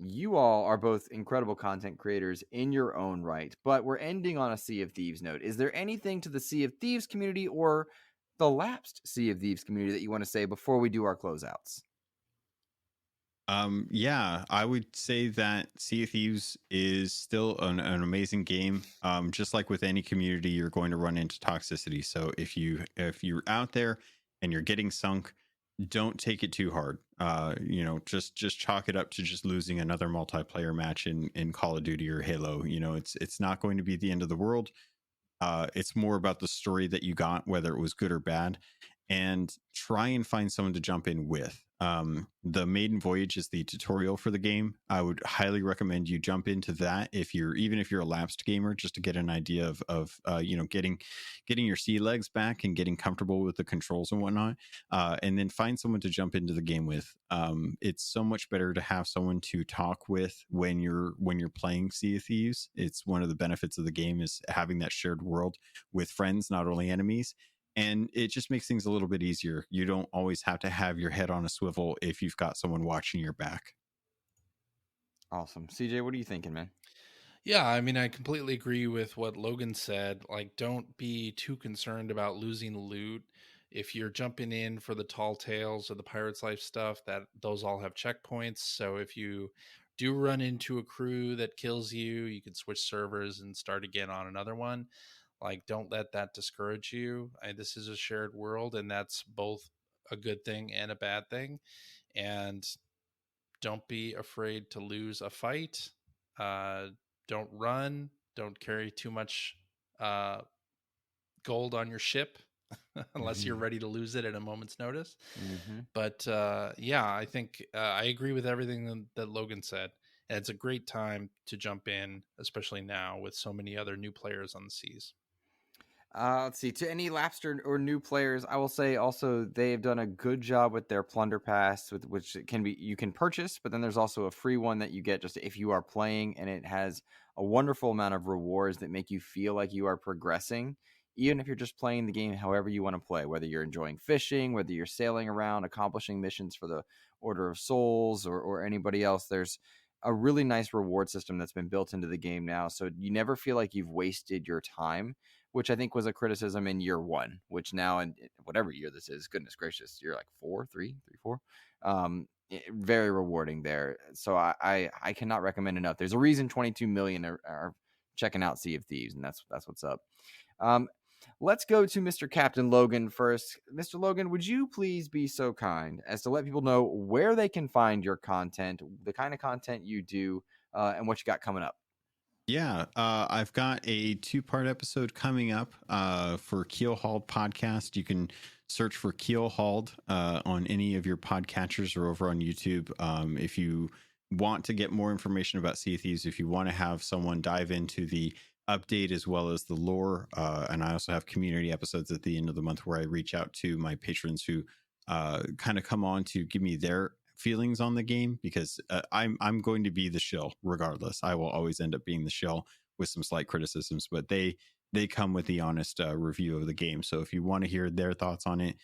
[SPEAKER 2] You all are both incredible content creators in your own right, but we're ending on a Sea of Thieves note. Is there anything to the Sea of Thieves community or the lapsed Sea of Thieves community that you want to say before we do our closeouts?
[SPEAKER 3] Yeah, I would say that Sea of Thieves is still an amazing game. Just like with any community, you're going to run into toxicity. So if you're out there and you're getting sunk, don't take it too hard. Just chalk it up to just losing another multiplayer match in Call of Duty or Halo. It's not going to be the end of the world. It's more about the story that you got, whether it was good or bad. and try and find someone to jump in with. The maiden voyage is the tutorial for the game. I would highly recommend you jump into that if you're a lapsed gamer, just to get an idea of getting your sea legs back and getting comfortable with the controls and whatnot. And then find someone to jump into the game with. It's so much better to have someone to talk with when you're playing Sea of Thieves. It's one of the benefits of the game is having that shared world with friends, not only enemies. And it just makes things a little bit easier. You don't always have to have your head on a swivel if you've got someone watching your back.
[SPEAKER 2] Awesome. CJ, what are you thinking, man?
[SPEAKER 4] Yeah, I mean, I completely agree with what Logan said. Like, don't be too concerned about losing loot. If you're jumping in for the Tall Tales or the Pirate's Life stuff, that those all have checkpoints. So if you do run into a crew that kills you, you can switch servers and start again on another one. Like, don't let that discourage you. This is a shared world, and that's both a good thing and a bad thing. And don't be afraid to lose a fight. Don't run. Don't carry too much gold on your ship unless you're ready to lose it at a moment's notice. But yeah, I think I agree with everything that Logan said. And it's a great time to jump in, especially now with so many other new players on the seas.
[SPEAKER 2] Let's see. To any lapsed or new players, I will say also they've done a good job with their plunder pass, with which it can be you can purchase, but then there's also a free one that you get just if you are playing, and it has a wonderful amount of rewards that make you feel like you are progressing, even if you're just playing the game however you want to play. Whether you're enjoying fishing, whether you're sailing around, accomplishing missions for the Order of Souls, or anybody else, there's a really nice reward system that's been built into the game now, so you never feel like you've wasted your time, which I think was a criticism in year one, which now in whatever year this is, goodness gracious, you're like 4, 3, 3, 4. Very rewarding there. So I cannot recommend enough. There's a reason 22 million are checking out Sea of Thieves, and that's what's up. Let's go to Mr. Captain Logun first. Mr. Logun, would you please be so kind as to let people know where they can find your content, the kind of content you do, and what you got coming up?
[SPEAKER 3] Yeah, I've got a 2-part episode coming up for Keelhauled Podcast. You can search for Keelhauled on any of your podcatchers or over on YouTube. If you want to get more information about Sea of Thieves, if you want to have someone dive into the update as well as the lore, and I also have community episodes at the end of the month where I reach out to my patrons who kind of come on to give me their feelings on the game, because I'm going to be the shill regardless. I will always end up being the shill with some slight criticisms, but they come with the honest review of the game. So if you want to hear their thoughts on it,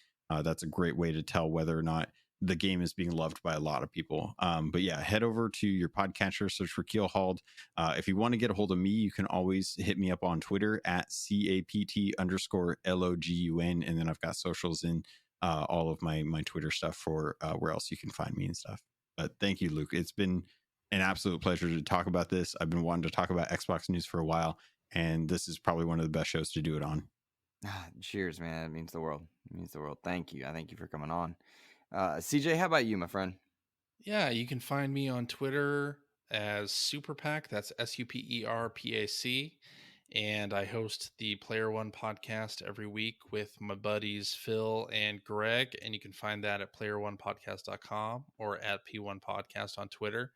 [SPEAKER 3] that's a great way to tell whether or not the game is being loved by a lot of people. But yeah, head over to your podcatcher, search for Keelhauled. If you want to get a hold of me, you can always hit me up on Twitter at CAPT_LOGUN. And then I've got socials in all of my Twitter stuff for where else you can find me and stuff. But thank you, Luke. It's been an absolute pleasure to talk about this. I've been wanting to talk about Xbox news for a while, and this is probably one of the best shows to do it on.
[SPEAKER 2] Cheers, man. It means the world. It means the world. Thank you. I thank you for coming on. CJ, how about you, my friend?
[SPEAKER 4] Yeah, you can find me on Twitter as Superpac. That's SUPERPAC. And I host the Player One podcast every week with my buddies Phil and Greg. And you can find that at playeronepodcast.com or at P1Podcast on Twitter.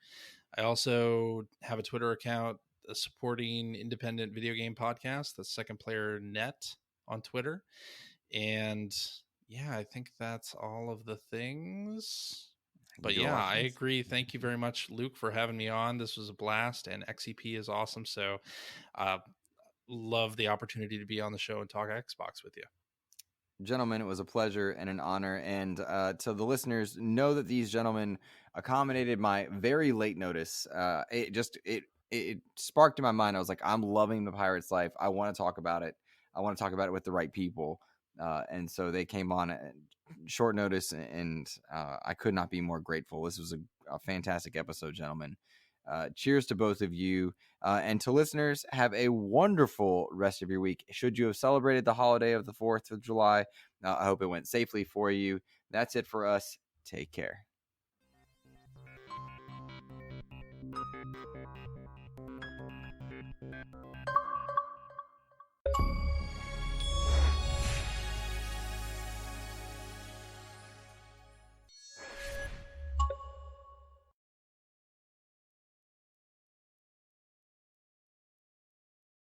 [SPEAKER 4] I also have a Twitter account supporting independent video game podcasts, the Second Player Net on Twitter. And yeah, I think that's all of the things. But yeah, I agree. Thank you very much, Luke, for having me on. This was a blast, and XEP is awesome. So love the opportunity to be on the show and talk Xbox with you.
[SPEAKER 2] Gentlemen, it was a pleasure and an honor. And to the listeners, know that these gentlemen accommodated my very late notice. It sparked in my mind. I was like, I'm loving the Pirate's Life. I want to talk about it. I want to talk about it with the right people. And so they came on at short notice, and I could not be more grateful. This was a fantastic episode, gentlemen. Cheers to both of you. And to listeners, have a wonderful rest of your week. Should you have celebrated the holiday of the 4th of July, I hope it went safely for you. That's it for us. Take care.